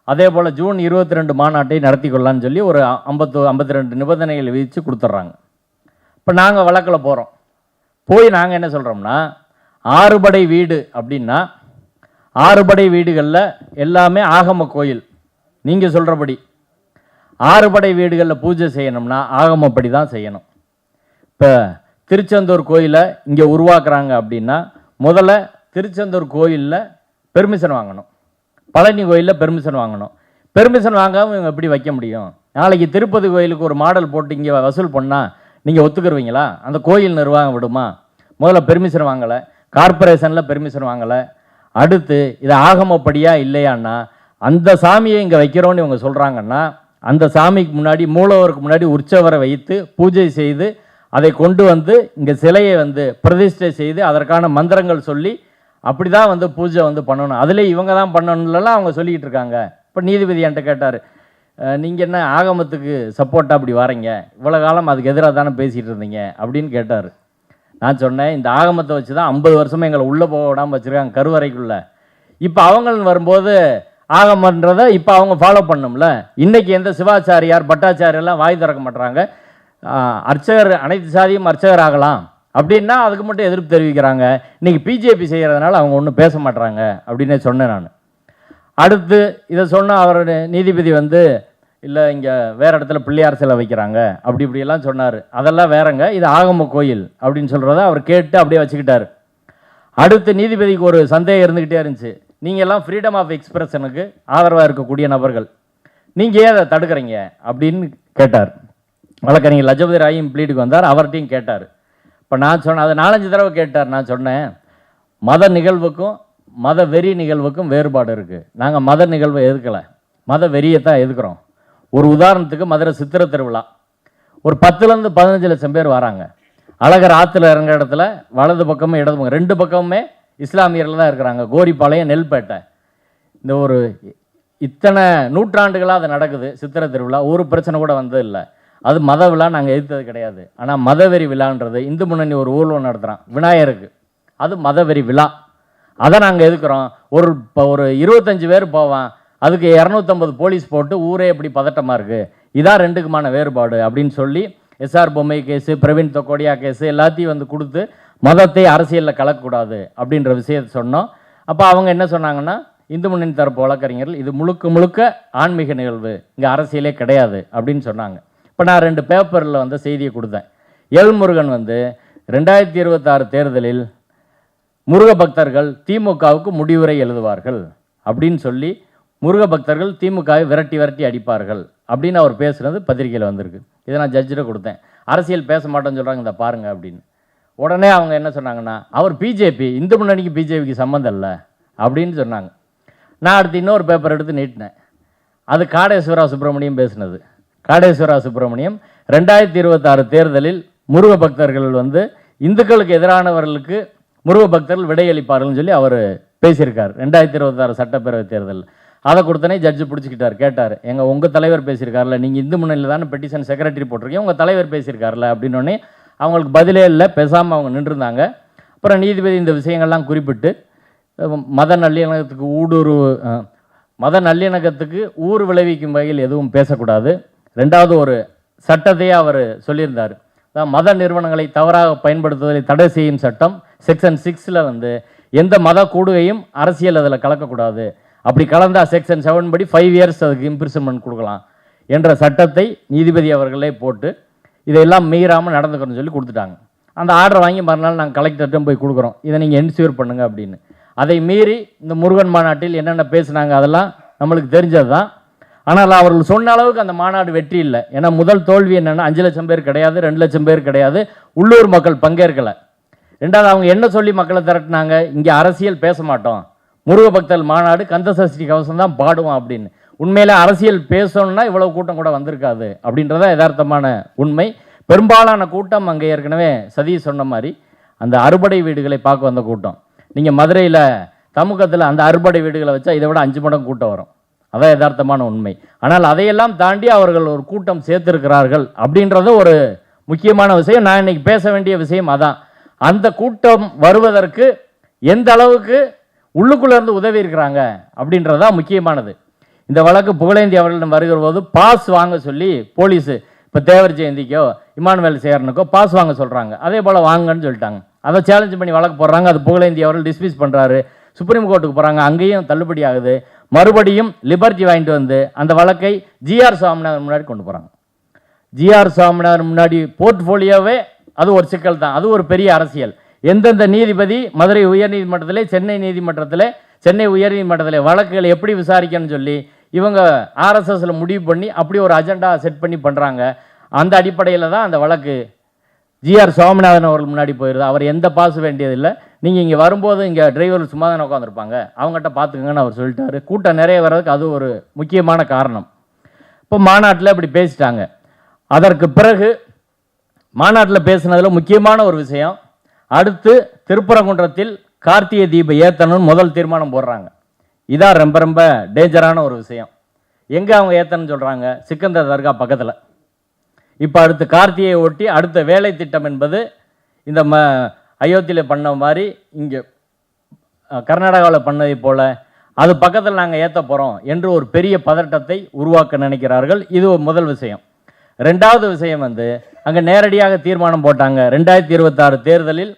Speaker 1: அதே போல் ஜூன் 22 மாநாட்டை நடத்தி கொள்ளலான்னு சொல்லி ஒரு 52 நிபந்தனைகள் விதித்து கொடுத்துட்றாங்க. இப்போ நாங்கள் வழக்கில் போகிறோம். போய் நாங்கள் என்ன சொல்கிறோம்னா, 6 படை வீடு அப்படின்னா 6 படை வீடுகளில் எல்லாமே ஆகம கோயில், நீங்கள் சொல்கிறபடி 6 படை வீடுகளில் பூஜை செய்யணும்னா ஆகமப்படி தான் செய்யணும். இப்போ திருச்செந்தூர் கோயிலை இங்கே உருவாக்குறாங்க அப்படின்னா முதல்ல திருச்செந்தூர் கோயிலில் பெர்மிஷன் வாங்கணும், பழனி கோயிலில் பெர்மிஷன் வாங்கணும். பெர்மிஷன் வாங்காமல் இவங்க எப்படி வைக்க முடியும்? நாளைக்கு திருப்பதி கோயிலுக்கு ஒரு மாடல் போட்டு இங்கே வசூல் பண்ணால் நீங்கள் ஒத்துக்குருவீங்களா? அந்த கோயில் நிர்வாகம் விடுமா? முதல்ல பெர்மிஷன் வாங்கலை, கார்பரேஷனில் பெர்மிஷன் வாங்கலை. அடுத்து இது ஆகமப்படியா இல்லையான்னா அந்த சாமியை இங்கே வைக்கிறோன்னு இவங்க சொல்கிறாங்கன்னா அந்த சாமிக்கு முன்னாடி மூலவருக்கு முன்னாடி உற்சவரை வைத்து பூஜை செய்து அதை கொண்டு வந்து இங்கே சிலையை வந்து பிரதிஷ்டை செய்து அதற்கான மந்திரங்கள் சொல்லி அப்படி தான் வந்து பூஜை வந்து பண்ணணும். அதில் இவங்க தான் பண்ணணும்லாம் அவங்க சொல்லிக்கிட்டு இருக்காங்க. இப்போ நீதிபதி என்கிட்ட கேட்டார், நீங்கள் என்ன ஆகமத்துக்கு சப்போர்ட்டாக அப்படி வரீங்க, இவ்வளோ காலம் அதுக்கு எதிராக தானே பேசிகிட்டு இருந்தீங்க அப்படின்னு கேட்டார். நான் சொன்னேன், இந்த ஆகமத்தை வச்சு தான் 50 வருஷமாக எங்களை உள்ளே போக விடாமல் வச்சுருக்காங்க கருவறைக்குள்ளே. இப்போ அவங்கள்னு வரும்போது ஆகமன்றதை இப்போ அவங்க ஃபாலோ பண்ணணும்ல. இன்றைக்கி எந்த சிவாச்சாரியார் பட்டாச்சாரியெல்லாம் வாய் திறக்க மாட்டுறாங்க. அர்ச்சகர் அனைத்து சாதியும் அர்ச்சகர் ஆகலாம் அப்படின்னா அதுக்கு மட்டும் எதிர்ப்பு தெரிவிக்கிறாங்க. இன்றைக்கி பிஜேபி செய்கிறதுனால அவங்க ஒன்றும் பேச மாட்டுறாங்க அப்படின்னே சொன்னேன் நான். அடுத்து இதை சொன்ன அவர் நீதிபதி வந்து இல்லை இங்கே வேறு இடத்துல பிள்ளையார் சிலை வைக்கிறாங்க அப்படி இப்படியெல்லாம் சொன்னார். அதெல்லாம் வேறங்க, இது ஆகம கோயில் அப்படின்னு சொல்கிறத அவர் கேட்டு அப்படியே வச்சுக்கிட்டார். அடுத்து நீதிபதிக்கு ஒரு சந்தேகம் இருந்துக்கிட்டே இருந்துச்சு. நீங்கள் எல்லாம் ஃப்ரீடம் ஆஃப் எக்ஸ்பிரஷனுக்கு ஆதரவாக இருக்கக்கூடிய நபர்கள், நீங்கள் ஏன் அதை தடுக்கிறீங்க அப்படின்னு கேட்டார். வழக்கறிஞர் லஜபதி ராயும் ப்ளீடுக்கு வந்தார், அவர்கிட்டையும் கேட்டார். இப்போ நான் சொன்னேன், அதை 4-5 தடவை கேட்டார். நான் சொன்னேன், மத நிகழ்வுக்கும் மத வெறி நிகழ்வுக்கும் வேறுபாடு இருக்குது. நாங்கள் மத நிகழ்வை எதுக்கலை, மத வெறியை தான் எதுக்குறோம். ஒரு உதாரணத்துக்கு மதுரை சித்திரை திருவிழா, ஒரு 10லேருந்து 15 லட்சம் பேர் வராங்க. அழகர் ஆற்றுல இறங்குற இடத்துல வலது பக்கமும் இடது பக்கம் 2 பக்கமுமே இஸ்லாமியர்கள் தான் இருக்கிறாங்க. கோரிப்பாளையம், நெல்பேட்டை. இந்த ஒரு இத்தனை நூற்றாண்டுகளாக அது நடக்குது சித்திரை திருவிழா, ஒரு பிரச்சனை கூட வந்தது இல்லை. அது மத விழா, நாங்கள் எதிர்த்தது கிடையாது. ஆனால் மதவெறி விழான்றது இந்து முன்னணி ஒரு ஊர்வலம் நடத்துகிறான் விநாயகருக்கு, அது மதவெறி விழா, அதை நாங்கள் எதுக்குறோம். ஒரு 25 பேர் போவான், அதுக்கு 250 போலீஸ் போட்டு ஊரே எப்படி பதட்டமாக இருக்குது. இதான் 2க்குமான வேறுபாடு அப்படின்னு சொல்லி எஸ்ஆர் பொம்மை கேஸு, பிரவீன் தொக்கோடியா கேஸு எல்லாத்தையும் வந்து கொடுத்து மதத்தை அரசியலில் கலக்கக்கூடாது அப்படின்ற விஷயத்தை சொன்னோம். அப்போ அவங்க என்ன சொன்னாங்கன்னா, இந்து முன்னணி தரப்பு வழக்கறிஞர்கள் இது முழுக்க முழுக்க ஆன்மீக நிகழ்வு, இங்கே அரசியலே கிடையாது அப்படின்னு சொன்னாங்க. இப்போ நான் 2 பேப்பரில் வந்து செய்தியை கொடுத்தேன். எல்முருகன் வந்து 2026 தேர்தலில் முருக பக்தர்கள் திமுகவுக்கு முடிவுரை எழுதுவார்கள் அப்படின்னு சொல்லி முருக பக்தர்கள் திமுகவை விரட்டி விரட்டி அடிப்பார்கள் அப்படின்னு அவர் பேசுனது பத்திரிகையில் வந்திருக்கு. இதை நான் ஜட்ஜிட்ட கொடுத்தேன். அரசியல் பேச மாட்டேன்னு சொல்கிறாங்க, இந்த பாருங்க அப்படின்னு. உடனே அவங்க என்ன சொன்னாங்கன்னா, அவர் பிஜேபி, இந்து முன்னணிக்கு பிஜேபிக்கு சம்மந்தம் இல்லை அப்படின்னு சொன்னாங்க. நான் அடுத்து இன்னொரு பேப்பர் எடுத்து நீட்டினேன். அது காடேஸ்வரா சுப்பிரமணியம் பேசினது. காடேஸ்வரா சுப்பிரமணியம் 2026 தேர்தலில் முருக பக்தர்கள் வந்து இந்துக்களுக்கு எதிரானவர்களுக்கு முருக பக்தர்கள் விடையளிப்பார்கள்னு சொல்லி அவர் பேசியிருக்கார் 2026 சட்டப்பேரவை தேர்தலில். அதை கொடுத்தனே ஜட்ஜு பிடிச்சிக்கிட்டார். கேட்டார், உங்கள் தலைவர் பேசியிருக்காருல, நீங்கள் இந்து முன்னணியில் தானே பெட்டிஷன் செக்ரட்டரி போட்டிருக்கீங்க, உங்கள் தலைவர் பேசியிருக்காருல அப்படின்னோடனே அவங்களுக்கு பதிலே இல்லை, பேசாமல் அவங்க நின்றுருந்தாங்க. அப்புறம் நீதிபதி இந்த விஷயங்கள்லாம் குறிப்பிட்டு மத நல்லிணக்கத்துக்கு ஊர் விளைவிக்கும் வகையில் எதுவும் பேசக்கூடாது. 2வது ஒரு சட்டத்தையே அவர் சொல்லியிருந்தார். மத நிறுவனங்களை தவறாக பயன்படுத்துவதை தடை செய்யும் சட்டம் செக்ஷன் 6ல் வந்து எந்த மத கூடுகையும் அரசியல் அதில் கலக்கக்கூடாது, அப்படி கலந்தால் செக்ஷன் 7 படி 5 இயர்ஸ் அதுக்கு இம்ப்ரிசன்மெண்ட் கொடுக்கலாம் என்ற சட்டத்தை நீதிபதி அவர்களே போட்டு இதையெல்லாம் மீறாமல் நடந்துக்கணும்னு சொல்லி கொடுத்துட்டாங்க. அந்த ஆர்டரை வாங்கி மறுநாள் நாங்கள் கலெக்டர்கிட்டும் போய் கொடுக்குறோம், இதை நீங்கள் என்ஷூர் பண்ணுங்கள் அப்படின்னு. அதை மீறி இந்த முருகன் மாநாட்டில் என்னென்ன பேசுனாங்க அதெல்லாம் நம்மளுக்கு தெரிஞ்சது தான். ஆனால் அவர்கள் சொன்ன அளவுக்கு அந்த மாநாடு வெற்றி இல்லை. ஏன்னா முதல் தோல்வி என்னென்னா 5 லட்சம் பேர் கிடையாது, 2 லட்சம் பேர் கிடையாது, உள்ளூர் மக்கள் பங்கேற்கலை. 2வது அவங்க என்ன சொல்லி மக்களை திரட்டினாங்க, இங்கே அரசியல் பேச மாட்டோம், முருக பக்தர் மாநாடு கந்தசஷ்டி கவசம் தான் பாடுவோம் அப்படின்னு. உண்மையில அரசியல் பேசணும்னா இவ்வளவு கூட்டம் கூட வந்திருக்காது அப்படின்றத யதார்த்தமான உண்மை. பெரும்பாலான கூட்டம் அங்கே ஏற்கனவே சதீஷ் சொன்ன மாதிரி அந்த அறுபடை வீடுகளை பார்க்க வந்த கூட்டம். நீங்கள் மதுரையில் தமுகத்தில் அந்த அறுபடை வீடுகளை வச்சா இதை விட 5 மடங்கு கூட்டம் வரும். அதான் யதார்த்தமான உண்மை. ஆனால் அதையெல்லாம் தாண்டி அவர்கள் ஒரு கூட்டம் சேர்த்திருக்கிறார்கள் அப்படின்றது ஒரு முக்கியமான விஷயம். நான் இன்னைக்கு பேச வேண்டிய விஷயம் அதான். அந்த கூட்டம் வருவதற்கு எந்த அளவுக்கு உள்ளுக்குள்ள இருந்து உதவி இருக்கிறாங்க அப்படின்றதான் முக்கியமானது. இந்த வழக்கு புகழேந்தி அவர்களிடம் வருகிற போது பாஸ் வாங்க சொல்லி போலீஸு இப்போ தேவர் ஜெயந்திக்கோ இமானுவேல் சேரனுக்கோ பாஸ் வாங்க சொல்கிறாங்க, அதே போல் வாங்கன்னு சொல்லிட்டாங்க. அதை சேலஞ்ச் பண்ணி வழக்கு போடுறாங்க. அது புகழேந்தி அவர்கள் டிஸ்மிஸ் பண்ணுறாரு. சுப்ரீம் கோர்ட்டுக்கு போகிறாங்க, அங்கேயும் தள்ளுபடி ஆகுது. மறுபடியும் லிபர்ட்டி வாங்கிட்டு வந்து அந்த வழக்கை ஜிஆர் சாமிநாதன் முன்னாடி கொண்டு போகிறாங்க. ஜிஆர் சாமிநாதன் முன்னாடி போர்ட்ஃபோலியோவே அது ஒரு சிக்கல் தான், அது ஒரு பெரிய அரசியல். எந்தெந்த நீதிபதி மதுரை உயர்நீதிமன்றத்தில், சென்னை நீதிமன்றத்தில், சென்னை உயர்நீதிமன்றத்தில் வழக்குகளை எப்படி விசாரிக்கணும்னு சொல்லி இவங்க ஆர்எஸ்எஸ்ல முடிவு பண்ணி அப்படி ஒரு அஜெண்டா செட் பண்ணி பண்ணுறாங்க. அந்த அடிப்படையில் தான் அந்த வழக்கு ஜிஆர் சுவாமிநாதன் அவர்கள் முன்னாடி போயிடுது. அவர் எந்த பாசு வேண்டியதில்லை, நீங்கள் இங்கே வரும்போது இங்கே டிரைவர் சும்மா தானே உட்காந்துருப்பாங்க, அவங்ககிட்ட பார்த்துக்கங்கன்னு அவர் சொல்லிட்டாரு. கூட்டம் நிறைய வர்றதுக்கு அது ஒரு முக்கியமான காரணம். இப்போ மாநாட்டில் இப்படி பேசிட்டாங்க. அதற்கு பிறகு மாநாட்டில் பேசினதில் முக்கியமான ஒரு விஷயம், அடுத்து திருப்பரங்குன்றத்தில் கார்த்திகை தீபம் ஏற்றணும்னு முதல் தீர்மானம் போடுறாங்க. இதான் ரொம்ப ரொம்ப டேஞ்சரான ஒரு விஷயம். எங்கே அவங்க ஏற்றணும்னு சொல்கிறாங்க? சிக்கந்தர் தர்கா பக்கத்தில். இப்போ அடுத்து கார்த்திகையை ஒட்டி அடுத்த வேலை திட்டம் என்பது இந்த அயோத்தியில் பண்ண மாதிரி இங்கே கர்நாடகாவில் பண்ணதை போல் அது பக்கத்தில் நாங்கள் ஏற்ற போகிறோம் என்று ஒரு பெரிய பதட்டத்தை உருவாக்க நினைக்கிறார்கள். இது ஒரு முதல் விஷயம். ரெண்டாவது விஷயம் வந்து அங்கே நேரடியாக தீர்மானம் போட்டாங்க, 2026 தேர்தலில்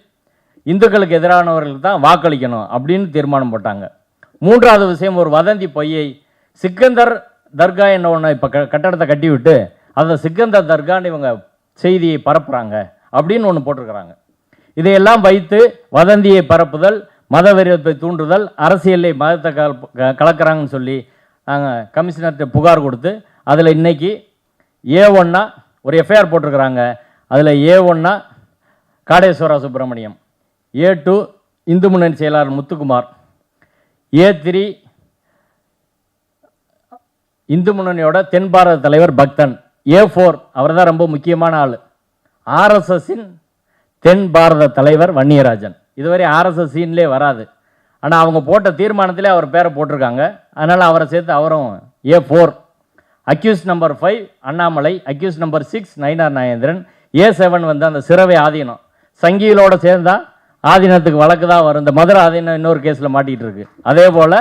Speaker 1: இந்துக்களுக்கு எதிரானவர்களுக்கு தான் வாக்களிக்கணும் அப்படின்னு தீர்மானம் போட்டாங்க. மூன்றாவது விஷயம், ஒரு வதந்தி பொய்யை சிக்கந்தர் தர்கா என்ன ஒன்று இப்போ கட்டடத்தை கட்டி விட்டு அதை சிக்கந்தர் தர்கான்னு இவங்க செய்தியை பரப்புகிறாங்க அப்படின்னு ஒன்று போட்டிருக்கிறாங்க. இதையெல்லாம் வைத்து வதந்தியை பரப்புதல், மத வெறியத்தை தூண்டுதல், அரசியலை மதத்தை கலக்கிறாங்கன்னு சொல்லி நாங்கள் கமிஷனர்கிட்ட புகார் கொடுத்து அதில் இன்னைக்கு A1 ஒரு எஃப்ஐஆர் போட்டிருக்கிறாங்க. அதில் A1 காடேஸ்வரா சுப்பிரமணியம், A2 இந்து முன்னணி செயலாளர் முத்துக்குமார், A3 இந்து முன்னணியோட தென் பாரத தலைவர் பக்தன், A4 அவர் தான் ரொம்ப முக்கியமான ஆள், ஆர்எஸ்எஸ்ஸின் தென் பாரத தலைவர் வன்னியராஜன். இதுவரை ஆர்எஸ்எஸ் சீன்லேயே வராது, ஆனால் அவங்க போட்ட தீர்மானத்திலே அவர் பேரை போட்டிருக்காங்க. அதனால் அவரை சேர்த்து அவரும் A4. Accused number 5 Annamalai, accused number 6 Nainar Nagendran, A7 வந்து அந்த சிறவை ஆதீனம். சங்கிகளோட சேர்ந்தா ஆதீனத்துக்கு வழக்கு தான் வரும். இந்த மதுரை ஆதீனம் இன்னொரு கேஸில் மாட்டிகிட்டு இருக்கு. அதே போல்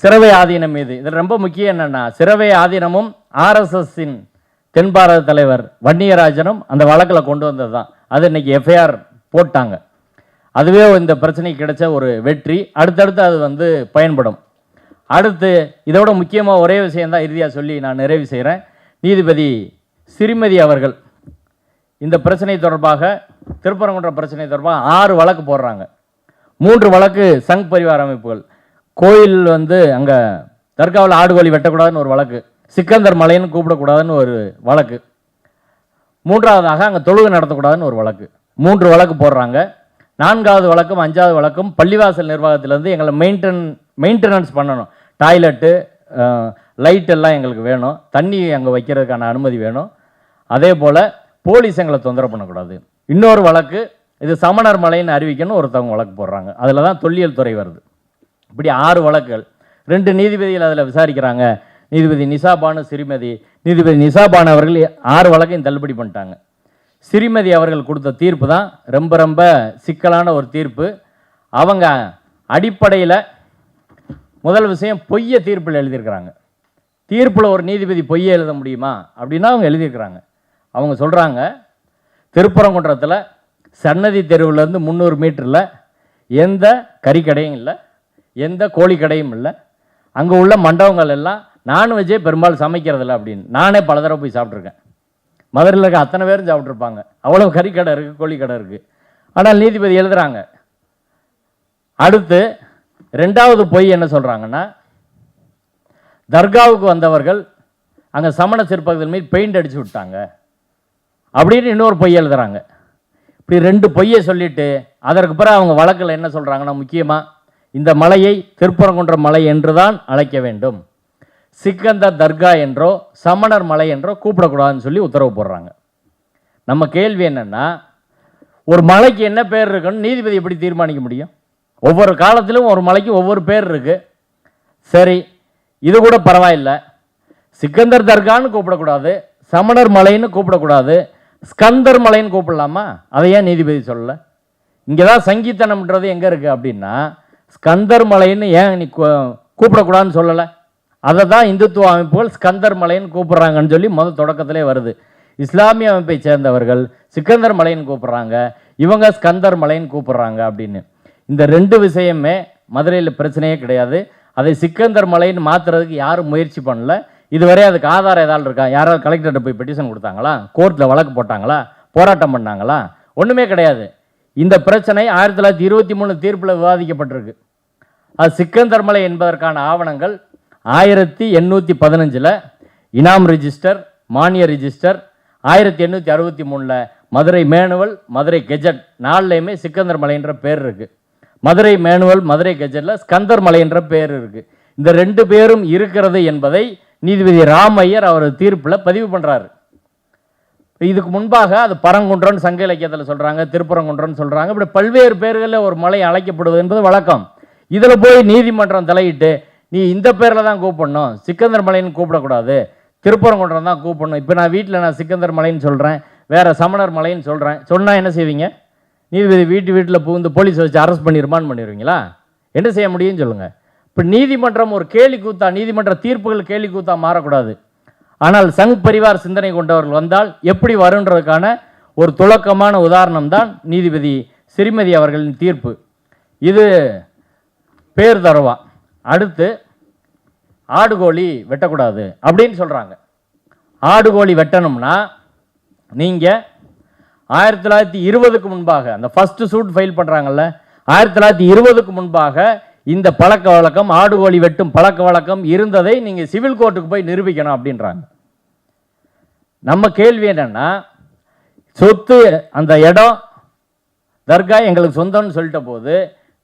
Speaker 1: சிறவை ஆதீனம் மீது இதில் ரொம்ப முக்கியம் என்னென்னா, சிறவை ஆதீனமும் ஆர்எஸ்எஸ்ஸின் தென் பாரத தலைவர் வன்னியராஜனும் அந்த வழக்கில் கொண்டு வந்தது தான். அது இன்னைக்கு எஃப்ஐஆர் போட்டாங்க. அதுவே இந்த பிரச்சனைக்கு கிடைச்ச ஒரு வெற்றி. அடுத்தடுத்து அது வந்து பயன்படும். அடுத்து இதோட முக்கியமாக ஒரே விஷயந்தான் இறுதியாக சொல்லி நான் நிறைவு செய்கிறேன். நீதிபதி ஸ்ரீமதி அவர்கள் இந்த பிரச்சனை தொடர்பாக, திருப்பரங்குன்ற பிரச்சனை தொடர்பாக 6 வழக்கு போடுறாங்க. 3 வழக்கு சங் பரிவார அமைப்புகள், கோயில் வந்து அங்கே தர்காவில் ஆடுகோழி வெட்டக்கூடாதுன்னு ஒரு வழக்கு, சிக்கந்தர் மலைன்னு கூப்பிடக்கூடாதுன்னு ஒரு வழக்கு, 3வதாக அங்கே தொழுகை நடத்தக்கூடாதுன்னு ஒரு வழக்கு. 3 வழக்கு போடுறாங்க. 4வது வழக்கும் 5வது வழக்கும் பள்ளிவாசல் நிர்வாகத்திலேருந்து எங்களை மெயின்டெனன்ஸ் பண்ணணும், டாய்லெட்டு லைட் எல்லாம் எங்களுக்கு வேணும், தண்ணி அங்கே வைக்கிறதுக்கான அனுமதி வேணும், அதே போல் போலீஸ் எங்களை தொந்தரவு பண்ணக்கூடாது. இன்னொரு வழக்கு இது சமணர் மலைன்னு அறிவிக்கணும், ஒருத்தவங்க வழக்கு போடுறாங்க. அதில் தான் தொல்லியல் துறை வருது. இப்படி 6 வழக்குகள். 2 நீதிபதிகள் அதில் விசாரிக்கிறாங்க, நீதிபதி நிசாபானு ஸ்ரீமதி. நீதிபதி நிசாபானு அவர்கள் 6 வழக்கையும் தள்ளுபடி பண்ணிட்டாங்க. ஸ்ரீமதி அவர்கள் கொடுத்த தீர்ப்பு தான் ரொம்ப ரொம்ப சிக்கலான ஒரு தீர்ப்பு. அவங்க அடிப்படையில் முதல் விஷயம் பொய்யை தீர்ப்பில் எழுதியிருக்கிறாங்க. தீர்ப்பில் ஒரு நீதிபதி பொய்யை எழுத முடியுமா அப்படின்னா அவங்க எழுதியிருக்கிறாங்க. அவங்க சொல்கிறாங்க, திருப்பரங்குன்றத்தில் சன்னதி தெருவிலேருந்து 300 மீட்டரில் எந்த கறிக்கடையும் இல்லை, எந்த கோழிக்கடையும் இல்லை, அங்கே உள்ள மண்டபங்கள் எல்லாம் நான்வெஜ்ஜே பெரும்பாலும் சமைக்கிறதில்ல அப்படின்னு நானே பல தடவை போய் சாப்பிட்ருக்கேன். மதுரையில் இருக்க அத்தனை பேரும் சாப்பிட்ருப்பாங்க, அவ்வளோ கறிக்கடை இருக்குது, கோழிக்கடை இருக்குது. ஆனால் நீதிபதி எழுதுகிறாங்க. அடுத்து 2வது பொய் என்ன சொல்கிறாங்கன்னா, தர்காவுக்கு வந்தவர்கள் அங்கே சமண சிற்பங்கள் மீது பெயிண்ட் அடித்து விட்டாங்க அப்படின்னு இன்னொரு பொய் எழுதுகிறாங்க. இப்படி 2 பொய்யை சொல்லிவிட்டு அதற்கு பிறகு அவங்க வழக்கில் என்ன சொல்கிறாங்கன்னா, முக்கியமாக இந்த மலையை திருப்பரங்குன்ற மலை என்று தான் அழைக்க வேண்டும், சிக்கந்தர் தர்கா என்றோ சமணர் மலை என்றோ கூப்பிடக்கூடாதுன்னு சொல்லி உத்தரவு போடுறாங்க. நம்ம கேள்வி என்னென்னா, ஒரு மலைக்கு என்ன பேர் இருக்குன்னு நீதிபதி எப்படி தீர்மானிக்க முடியும்? ஒவ்வொரு காலத்திலும் ஒரு மலைக்கு ஒவ்வொரு பேர் இருக்குது. சரி, இது கூட பரவாயில்லை, சிக்கந்தர் தர்கான்னு கூப்பிடக்கூடாது, சமணர் மலைன்னு கூப்பிடக்கூடாது, ஸ்கந்தர் மலைன்னு கூப்பிடலாமா? அதை ஏன் நீதிபதி சொல்லலை? இங்கே தான் சங்கீத்தனம்ன்றது எங்கே இருக்குது அப்படின்னா, ஸ்கந்தர் மலைன்னு ஏன் நீ கூப்பிடக்கூடாதுன்னு சொல்லலை? அதை தான் இந்துத்துவ அமைப்புகள் ஸ்கந்தர் மலைன்னு கூப்பிட்றாங்கன்னு சொல்லி தொடக்கத்திலே வருது. இஸ்லாமிய அமைப்பை சேர்ந்தவர்கள் சிக்கந்தர் மலைன்னு கூப்பிட்றாங்க, இவங்க ஸ்கந்தர் மலைன்னு கூப்பிட்றாங்க அப்படின்னு. இந்த 2 விஷயமே மதுரையில் பிரச்சனையே கிடையாது. அதை சிக்கந்தர் மலைன்னு மாற்றுறதுக்கு யாரும் முயற்சி பண்ணல. இதுவரை அதுக்கு ஆதாரம் ஏதாவது இருக்கா? யாராவது கலெக்டர்கிட்ட போய் பெட்டிஷன் கொடுத்தாங்களா? கோர்ட்டில் வழக்கு போட்டாங்களா? போராட்டம் பண்ணாங்களா? ஒன்றுமே கிடையாது. இந்த பிரச்சனை 1923 தீர்ப்பில் விவாதிக்கப்பட்டிருக்கு. அது சிக்கந்தர் மலை என்பதற்கான ஆவணங்கள் 1815 இனாம் ரிஜிஸ்டர், மானிய register, 1863 Madurai manual, Madurai gazette, நாலுலையுமே சிக்கந்தர் மலைன்ற பேர் இருக்கு. மதுரை மேனுவல், மதுரை கெஜட்டில் ஸ்கந்தர் மலை என்ற பேர் இருக்கு. இந்த ரெண்டு பேரும் இருக்கிறது என்பதை நீதிபதி ராமையர் அவர் தீர்ப்பில் பதிவு பண்ணுறாரு. இதுக்கு முன்பாக அது பரங்குன்றம் சங்க இலக்கியத்தில் சொல்கிறாங்க, திருப்பரங்குன்றம் சொல்கிறாங்க. இப்படி பல்வேறு பேர்களில் ஒரு மலை அழைக்கப்படுவது என்பது வழக்கம். இதில் போய் நீதிமன்றம் தலையிட்டு நீ இந்த பேரில் தான் கூப்பிடணும், சிக்கந்தர் மலைன்னு கூப்பிடக்கூடாது, திருப்பரங்குன்றம் தான் கூப்பிடணும். இப்போ நான் வீட்டில் சிக்கந்தர் மலைன்னு சொல்கிறேன், வேறு சமணர் மலைன்னு சொல்கிறேன், சொன்னால் என்ன செய்வீங்க? நீதிபதி வீட்டில் புகுந்து போலீஸ் வச்சு அரெஸ்ட் பண்ணி ரிமாண்ட் பண்ணிடுவீங்களா? என்ன செய்ய முடியும்னு சொல்லுங்கள். இப்போ நீதிமன்றம் ஒரு கேலி கூத்தா, நீதிமன்ற தீர்ப்புகள் கேலி கூத்தா மாறக்கூடாது. ஆனால் சங் பரிவார் சிந்தனை கொண்டவர்கள் வந்தால் எப்படி வருன்றதுக்கான ஒரு துலக்கமான உதாரணம் தான் நீதிபதி ஸ்ரீமதி அவர்களின் தீர்ப்பு. இது பேர் தரவா. அடுத்து ஆடுகோழி வெட்டக்கூடாது அப்படின்னு சொல்கிறாங்க. ஆடுகோழி வெட்டணும்னா நீங்கள் 1920க்கு முன்பாக அந்த ஃபர்ஸ்ட் சூட் ஃபைல் பண்ணுறாங்கல்ல, 1920க்கு முன்பாக இந்த பழக்க வழக்கம், ஆடுகோழி வெட்டும் பழக்க வழக்கம் இருந்ததை நீங்கள் சிவில் கோர்ட்டுக்கு போய் நிரூபிக்கணும் அப்படின்றாங்க. நம்ம கேள்வி என்னன்னா, சொத்து அந்த இடம் தர்கா எங்களுக்கு சொந்தம்னு சொல்லிட்ட போது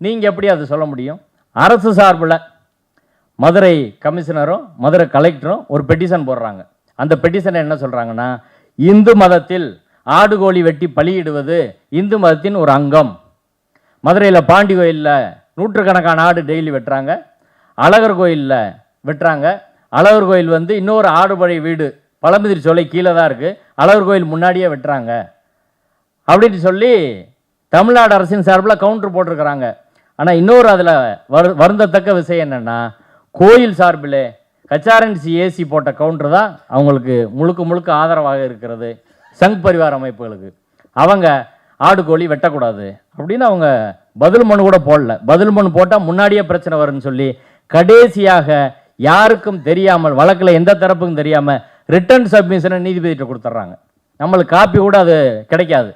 Speaker 1: நீங்கள் எப்படி அதை சொல்ல முடியும்? அரசு சார்பில் மதுரை கமிஷனரும் மதுரை கலெக்டரும் ஒரு பெட்டிஷன் போடுறாங்க. அந்த பெட்டிஷனை என்ன சொல்கிறாங்கன்னா, இந்து மதத்தில் ஆடுகோழி வெட்டி பலியிடுவது இந்து மதத்தின் ஒரு அங்கம். மதுரையில் பாண்டி கோயிலில் நூற்றுக்கணக்கான ஆடு டெய்லி வெட்டுறாங்க, அழகர் கோயிலில் வெட்டுறாங்க. அழகர் கோயில் இன்னொரு ஆடுபடை வீடு பழமுதிர் சோலை கீழே தான் இருக்குது, அழகர் கோயில் முன்னாடியே வெட்டுறாங்க அப்படின்னு சொல்லி தமிழ்நாடு அரசின் சார்பில் கவுண்டர் போட்டிருக்கிறாங்க. ஆனால் இன்னொரு அதில் வருந்தத்தக்க விஷயம் என்னென்னா, கோயில் சார்பில் ஹெச்ஆர்என்சி ஏசி போட்ட கவுண்டர் தான் அவங்களுக்கு முழுக்க ஆதரவாக இருக்கிறது. சங் பரிவார் அமைப்புகளுக்கு அவங்க ஆடுகோழி வெட்டக்கூடாது அப்படின்னு அவங்க பதில் மனு கூட போடல. பதில் மனு போட்டால் முன்னாடியே பிரச்சனை வரும்னு சொல்லி கடைசியாக யாருக்கும் தெரியாமல், வழக்கில் எந்த தரப்புக்கும் தெரியாமல் ரிட்டர்ன் சப்மிஷனை நீதிபதிகிட்ட கொடுத்துட்றாங்க. நம்மளுக்கு காப்பி கூட அது கிடைக்காது.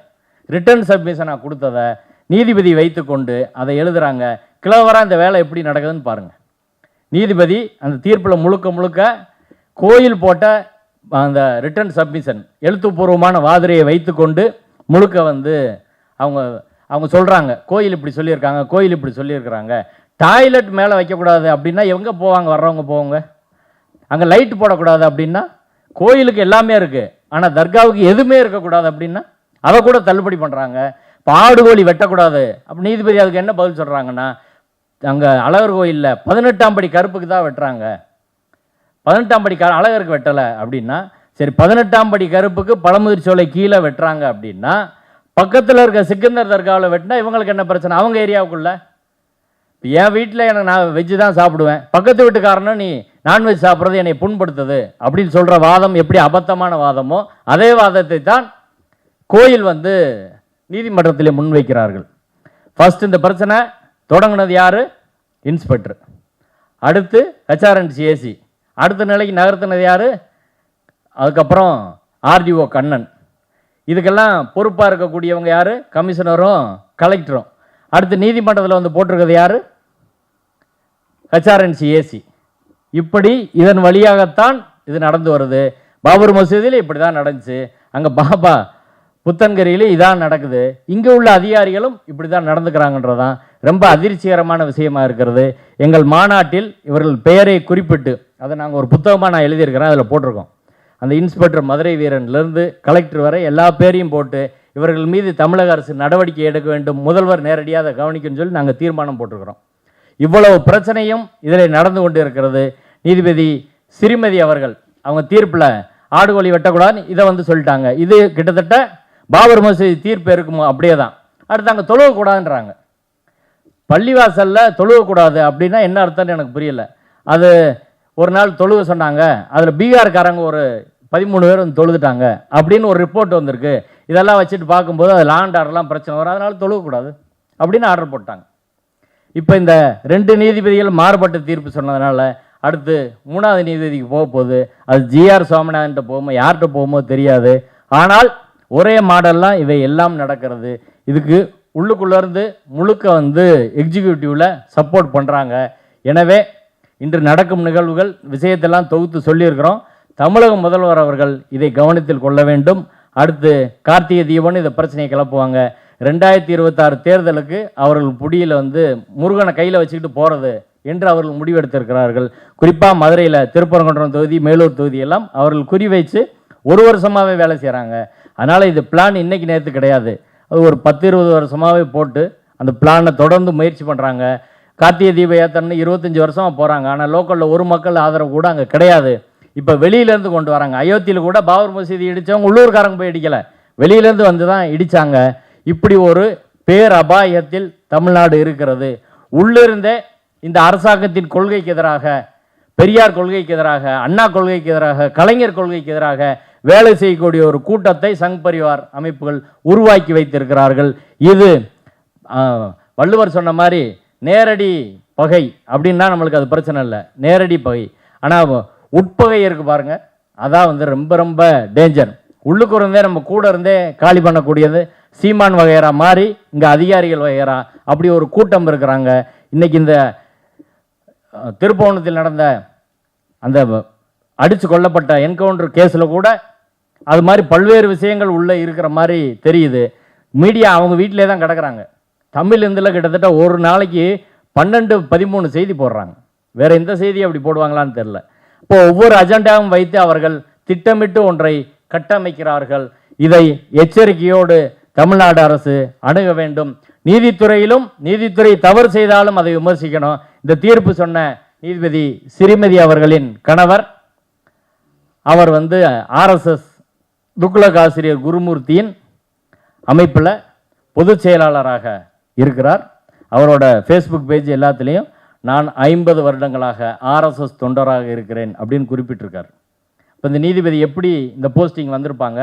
Speaker 1: ரிட்டர்ன் சப்மிஷனாக கொடுத்ததை நீதிபதி வைத்து கொண்டு அதை எழுதுகிறாங்க. கிளவராக இந்த வேலை எப்படி நடக்குதுன்னு பாருங்கள். நீதிபதி அந்த தீர்ப்பில் முழுக்க கோயில் போட்ட அந்த ரிட்டர்ன் சப்மிஷன் எழுத்துப்பூர்வமான வாதிரையை வைத்து கொண்டு முழுக்க அவங்க சொல்கிறாங்க, கோயில் இப்படி சொல்லியிருக்காங்க, கோயில் இப்படி சொல்லியிருக்கிறாங்க. டாய்லெட் மேலே வைக்கக்கூடாது அப்படின்னா எங்கே போவாங்க? வர்றவங்க போவாங்க. அங்கே லைட் போடக்கூடாது அப்படின்னா கோயிலுக்கு எல்லாமே இருக்குது, ஆனால் தர்காவுக்கு எதுவுமே இருக்கக்கூடாது அப்படின்னா அதை கூட தள்ளுபடி பண்ணுறாங்க. இப்போ ஆடுகோழி வெட்டக்கூடாது அப்போ நீதிபதி அதுக்கு என்ன பதில் சொல்கிறாங்கன்னா, அங்கே அழகர் கோயிலில் 18ஆம் படி கருப்புக்கு தான் வெட்டுறாங்க, 18ஆம் படி அழகருக்கு வெட்டலை அப்படின்னா சரி, 18ஆம் படி கருப்புக்கு பழமுதிர் சோலை கீழே வெட்டுறாங்க அப்படின்னா பக்கத்தில் இருக்க சிக்கந்தர் தர்காவில் வெட்டினா இவங்களுக்கு என்ன பிரச்சனை? அவங்க ஏரியாவுக்குள்ள. என் வீட்டில் நான் வெஜ்ஜு தான் சாப்பிடுவேன், பக்கத்து வீட்டுக்காரனும் நீ நான்வெஜ் சாப்பிட்றது என்னை புண்படுத்துது அப்படின்னு சொல்கிற வாதம் எப்படி அபத்தமான வாதமோ அதே வாதத்தை தான் கோயில் நீதிமன்றத்தில் முன்வைக்கிறார்கள். ஃபர்ஸ்ட் இந்த பிரச்சனை தொடங்கினது யார்? இன்ஸ்பெக்டர். அடுத்து ஹெச்ஆர்என்சி ஏசி. அடுத்த நிலைக்கு நகர்த்தினது யார்? அதுக்கப்புறம் ஆர்டிஓ கண்ணன். இதுக்கெல்லாம் பொறுப்பாக இருக்கக்கூடியவங்க யார்? கமிஷனரும் கலெக்டரும். அடுத்து நீதிமன்றத்தில் போட்டிருக்கிறது யார்? HRNC AC. இப்படி இதன் வழியாகத்தான் இது நடந்து வருது. பாபர் மசூதியில் இப்படி தான் நடந்துச்சு, அங்கே பாபா புத்தன்கரியில் இதான் நடக்குது, இங்கே உள்ள அதிகாரிகளும் இப்படி தான் நடந்துக்கிறாங்கன்றதான் ரொம்ப அதிர்ச்சிகரமான விஷயமா இருக்கிறது. எங்கள் மாநாட்டில் இவர்கள் பெயரை குறிப்பிட்டு அதை நாங்கள் ஒரு புத்தகமாக நான் எழுதியிருக்கிறேன், அதில் போட்டிருக்கோம். அந்த இன்ஸ்பெக்டர் மதுரை வீரன்லேருந்து கலெக்டர் வரை எல்லா பேரையும் போட்டு இவர்கள் மீது தமிழக அரசு நடவடிக்கை எடுக்க வேண்டும், முதல்வர் நேரடியாக அதை கவனிக்கணும்னு சொல்லி நாங்கள் தீர்மானம் போட்டிருக்கிறோம். இவ்வளவு பிரச்சனையும் இதில் நடந்து கொண்டு இருக்கிறது. நீதிபதி ஸ்ரீமதி அவர்கள் அவங்க தீர்ப்பில் ஆடுகோழி வெட்டக்கூடாதுன்னு இதை சொல்லிட்டாங்க. இது கிட்டத்தட்ட பாபர் மசூதி தீர்ப்பு இருக்குமோ அப்படியே தான். அடுத்து அங்கே தொழுவக்கூடாதுன்றாங்க. பள்ளிவாசலில் தொழுவக்கூடாது அப்படின்னா என்ன அர்த்தம்னு எனக்கு புரியல. அது ஒரு நாள் தொழுவ சொன்னாங்க, அதில் பீகார்காரங்க ஒரு 13 பேர் தொழுதுட்டாங்க அப்படின்னு ஒரு ரிப்போர்ட் வந்திருக்கு. இதெல்லாம் வச்சுட்டு பார்க்கும்போது அது லாண்ட் ஆர்டர்லாம் பிரச்சனை வரும், அதனால் தொழுவக்கூடாது அப்படின்னு ஆர்டர் போட்டாங்க. இப்போ இந்த 2 நீதிபதிகள் மாறுபட்ட தீர்ப்பு சொன்னதுனால அடுத்து 3வது நீதிபதிக்கு போக போகுது. அது ஜிஆர் சுவாமிநாதன்கிட்ட போகுமோ யார்கிட்ட போகுமோ தெரியாது. ஆனால் ஒரே மாடல்லாம் இவை எல்லாம் நடக்கிறது. இதுக்கு உள்ளுக்குள்ளேருந்து முழுக்க வந்து எக்ஸிக்யூட்டிவில் சப்போர்ட் பண்ணுறாங்க. எனவே இன்று நடக்கும் நிகழ்வுகள் விஷயத்தெல்லாம் தொகுத்து சொல்லியிருக்கிறோம். தமிழக முதல்வர் அவர்கள் இதை கவனத்தில் கொள்ள வேண்டும். அடுத்து கார்த்திகை தீபம்னு இந்த பிரச்சனையை கிளப்புவாங்க. 2026 தேர்தலுக்கு அவர்கள் புடியில் வந்து முருகனை கையில் வச்சுக்கிட்டு போகிறது என்று அவர்கள் முடிவெடுத்திருக்கிறார்கள். குறிப்பாக மதுரையில் திருப்பரங்குன்றம் தொகுதி, மேலூர் தொகுதி எல்லாம் அவர்கள் குறி வைத்து ஒரு வருஷமாகவே வேலை செய்கிறாங்க. அதனால் இது பிளான் இன்றைக்கி நேற்று கிடையாது. அது ஒரு 10-20 வருஷமாகவே போட்டு அந்த பிளானை தொடர்ந்து முயற்சி பண்ணுறாங்க. கார்த்திகை தீப யாத்திரைன்னு 25 வருஷமாக போகிறாங்க. ஆனால் லோக்கலில் ஒரு மக்கள் ஆதரவு கூட அங்கே கிடையாது. இப்போ வெளியிலேருந்து கொண்டு வராங்க. அயோத்தியில் கூட பாபர் மசூதி இடித்தவங்க உள்ளூர்காரங்க போய் இடிக்கலை, வெளியிலேருந்து வந்து தான் இடித்தாங்க. இப்படி ஒரு பேரபாயத்தில் தமிழ்நாடு இருக்கிறது. உள்ளிருந்தே இந்த அரசாங்கத்தின் கொள்கைக்கு எதிராக, பெரியார் கொள்கைக்கு எதிராக, அண்ணா கொள்கைக்கு எதிராக, கலைஞர் கொள்கைக்கு எதிராக வேலை செய்யக்கூடிய ஒரு கூட்டத்தை சங் பரிவார் அமைப்புகள் உருவாக்கி வைத்திருக்கிறார்கள். இது வள்ளுவர் சொன்ன மாதிரி நேரடி பகை அப்படின்னா நம்மளுக்கு அது பிரச்சனை இல்லை, நேரடி பகை. ஆனால் உட்பகை இருக்கு பாருங்க, அதான் வந்து ரொம்ப ரொம்ப டேஞ்சர். உள்ளுக்கு இருந்தே நம்ம கூட இருந்தே காலி பண்ணக்கூடியது. சீமான் வகையரா மாதிரி இங்கே அதிகாரிகள் வகையரா அப்படி ஒரு கூட்டம் இருக்கிறாங்க. இன்னைக்கு இந்த திருப்பவனத்தில் நடந்த அந்த அடித்து கொல்லப்பட்ட என்கவுண்டர் கேஸில் கூட அது மாதிரி பல்வேறு விஷயங்கள் உள்ளே இருக்கிற மாதிரி தெரியுது. மீடியா அவங்க வீட்டிலே தான் கிடக்கிறாங்க. தமிழ் இந்தில் கிட்டத்தட்ட ஒரு நாளைக்கு 12-13 செய்தி போடுறாங்க. வேறு எந்த செய்தி அப்படி போடுவாங்களான்னு தெரில. இப்போ ஒவ்வொரு அஜெண்டாவும் வைத்து அவர்கள் திட்டமிட்டு ஒன்றை கட்டமைக்கிறார்கள். இதை எச்சரிக்கையோடு தமிழ்நாடு அரசு அணுக வேண்டும். நீதித்துறையிலும் நீதித்துறை தவறு செய்தாலும் அதை விமர்சிக்கணும். இந்த தீர்ப்பு சொன்ன நீதிபதி ஸ்ரீமதி அவர்களின் கணவர், அவர் வந்து RSS துக்ளக் ஆசிரியர் குருமூர்த்தியின் அமைப்பில் பொதுச் செயலாளராக இருக்கிறார். அவரோட ஃபேஸ்புக் பேஜ் எல்லாத்துலேயும் நான் 50 வருடங்களாக RSS தொண்டராக இருக்கிறேன் அப்படின்னு குறிப்பிட்டிருக்கார். இப்போ இந்த நீதிபதி எப்படி இந்த போஸ்டிங் வந்திருப்பாங்க,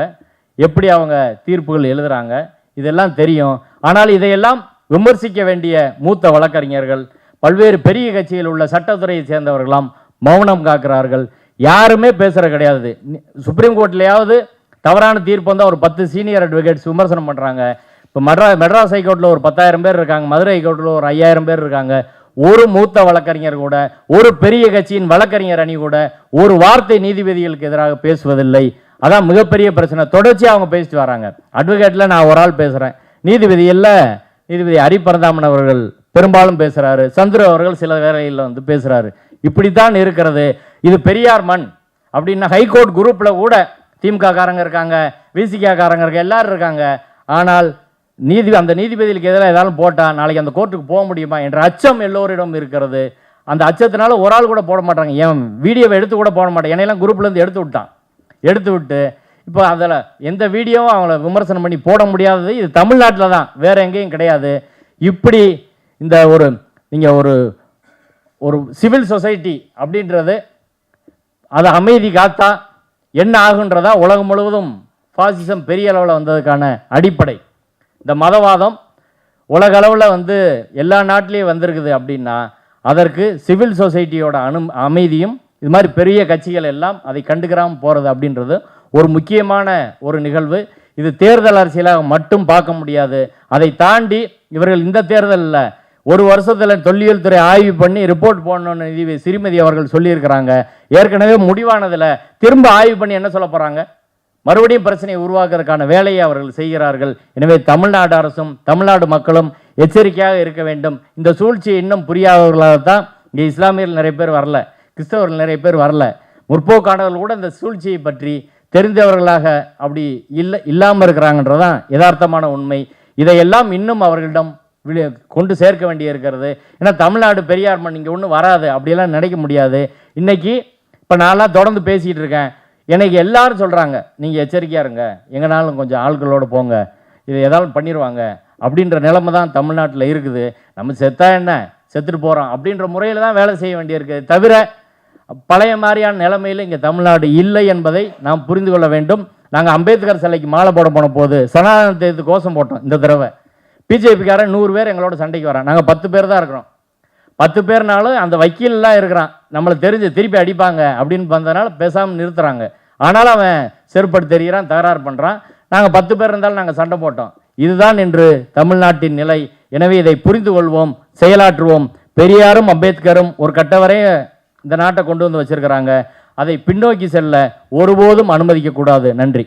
Speaker 1: எப்படி அவங்க தீர்ப்புகள் எழுதுகிறாங்க, இதெல்லாம் தெரியும். ஆனால் இதையெல்லாம் விமர்சிக்க வேண்டிய மூத்த வழக்கறிஞர்கள், பல்வேறு பெரிய கட்சியில் உள்ள சட்டத்துறையை சேர்ந்தவர்களாம் மௌனம் காக்கிறார்கள். யாருமே பேசுகிற கிடையாது. சுப்ரீம் கோர்ட்லையாவது தவறான தீர்ப்பு வந்தால் ஒரு 10 சீனியர் அட்வொகேட்ஸ் விமர்சனம் பண்ணுறாங்க. இப்போ மெட்ராஸ் ஹைகோர்ட்டில் ஒரு 10,000 பேர் இருக்காங்க, மதுரை ஹைகோர்ட்டில் ஒரு 5,000 பேர் இருக்காங்க. ஒரு மூத்த வழக்கறிஞர் கூட, ஒரு பெரிய கட்சியின் வழக்கறிஞர் அணி கூட ஒரு வார்த்தை நீதிபதிகளுக்கு எதிராக பேசுவதில்லை. அதான் மிகப்பெரிய பிரச்சனை. தொடர்ச்சியாக அவங்க பேசிட்டு வராங்க. அட்வொகேட்டில் நான் ஒரு ஆள் பேசுகிறேன், நீதிபதி ஹரிபரந்தாமன் அவர்கள் பெரும்பாலும் பேசுகிறாரு, சந்திர அவர்கள் சில வேளைகளில் வந்து பேசுகிறாரு. இப்படித்தான் இருக்கிறது. இது பெரியார் மண் அப்படின்னா ஹைகோர்ட் குரூப்பில் கூட திமுக காரங்க இருக்காங்க, விசிகா காரங்க இருக்காங்க, எல்லாரும் இருக்காங்க. ஆனால் அந்த நீதிபதிகளுக்கு எதிராக ஏதாவது போட்டால் நாளைக்கு அந்த கோர்ட்டுக்கு போக முடியுமா என்ற அச்சம் எல்லோரிடம் இருக்கிறது. அந்த அச்சத்தினால ஒரு ஆள் கூட போட மாட்டாங்க. என் வீடியோவை எடுத்து கூட போட மாட்டேன். என்னையெல்லாம் குரூப்லேருந்து எடுத்து விட்டு இப்போ அதில் எந்த வீடியோவும் அவங்கள விமர்சனம் பண்ணி போட முடியாதது இது தமிழ்நாட்டில் தான், வேறு எங்கேயும் கிடையாது. இப்படி இந்த நீங்கள் ஒரு சிவில் சொசைட்டி அப்படின்றது அது அமைதி காத்தா என்ன ஆகுன்றதா உலகம் முழுவதும் பாசிசம் பெரிய அளவில் வந்ததுக்கான அடிப்படை. இந்த மதவாதம் உலக அளவில் வந்து எல்லா நாட்டிலையும் வந்திருக்குது அப்படின்னா அதற்கு சிவில் சொசைட்டியோட அமைதியும் இது மாதிரி பெரிய கட்சிகள் எல்லாம் அதை கண்டுக்கிறாமல் போகிறது அப்படின்றது ஒரு முக்கியமான ஒரு நிகழ்வு. இது தேர்தல் அரசியலாக மட்டும் பார்க்க முடியாது. அதை தாண்டி இவர்கள் இந்த தேர்தலில் ஒரு வருஷத்தில் தொல்லியல் துறை ஆய்வு பண்ணி ரிப்போர்ட் போடணும்னு நீதிபதி ஸ்ரீமதி அவர்கள் சொல்லியிருக்கிறாங்க. ஏற்கனவே முடிவானதில் திரும்ப ஆய்வு பண்ணி என்ன சொல்ல போகிறாங்க, மறுபடியும் பிரச்சனையை உருவாக்குறதுக்கான வேலையை அவர்கள் செய்கிறார்கள். எனவே தமிழ்நாடு அரசும் தமிழ்நாடு மக்களும் எச்சரிக்கையாக இருக்க வேண்டும். இந்த சூழ்ச்சியை இன்னும் புரியாதவர்களாகத்தான் இங்கே இஸ்லாமியர்கள் நிறைய பேர் வரல, கிறிஸ்தவர்கள் நிறைய பேர் வரல, முற்போக்கானவர்கள் கூட இந்த சூழ்ச்சியை பற்றி தெரிந்தவர்களாக அப்படி இல்லாமல் இருக்கிறாங்கன்றதான் யதார்த்தமான உண்மை. இதையெல்லாம் இன்னும் அவர்களிடம் கொண்டு சேர்க்க வேண்டிய இருக்கிறது. ஏன்னா தமிழ்நாடு பெரியார் மண் இங்கே ஒன்றும் வராது அப்படியெல்லாம் நினைக்க முடியாது. இன்னைக்கு இப்போ நான்லாம் தொடர்ந்து பேசிகிட்டு இருக்கேன், எனக்கு எல்லாரும் சொல்கிறாங்க நீங்கள் எச்சரிக்கையாக இருங்க, எங்கனாலும் கொஞ்சம் ஆட்களோடு போங்க, இது ஏதாவது பண்ணிடுவாங்க அப்படின்ற நிலைமை தான் தமிழ்நாட்டில் இருக்குது. நம்ம செத்தா என்ன, செத்துட்டு போகிறோம் அப்படின்ற முறையில் தான் வேலை செய்ய வேண்டியிருக்கு. தவிர பழைய மாதிரியான நிலைமையில் இங்கே தமிழ்நாடு இல்லை என்பதை நாம் புரிந்து கொள்ள வேண்டும். நாங்கள் அம்பேத்கர் சிலைக்கு மாலை போட போன போது சனாதனத்துக்கு கோஷம் போட்டோம். இந்த தடவை பிஜேபிக்காரன் 100 பேர் எங்களோட சண்டைக்கு வரான். நாங்கள் 10 பேர் தான் இருக்கிறோம். 10 பேர்னாலும் அந்த வக்கீல்லாம் இருக்கிறான், நம்மளை தெரிஞ்சு திருப்பி அடிப்பாங்க அப்படின்னு வந்ததுனால பேசாமல் நிறுத்துறாங்க. ஆனாலும் அவன் செருப்படி தெரிகிறான், தகராறு பண்ணுறான். நாங்கள் 10 பேர் இருந்தாலும் நாங்கள் சண்டை போட்டோம். இதுதான் இன்று தமிழ்நாட்டின் நிலை. எனவே இதை புரிந்து கொள்வோம், செயலாற்றுவோம். பெரியாரும் அம்பேத்கரும் ஒரு கட்ட வரை இந்த நாட்டை கொண்டு வந்து வச்சிருக்கிறாங்க. அதை பின்னோக்கி செல்ல ஒருபோதும் அனுமதிக்க கூடாது. நன்றி.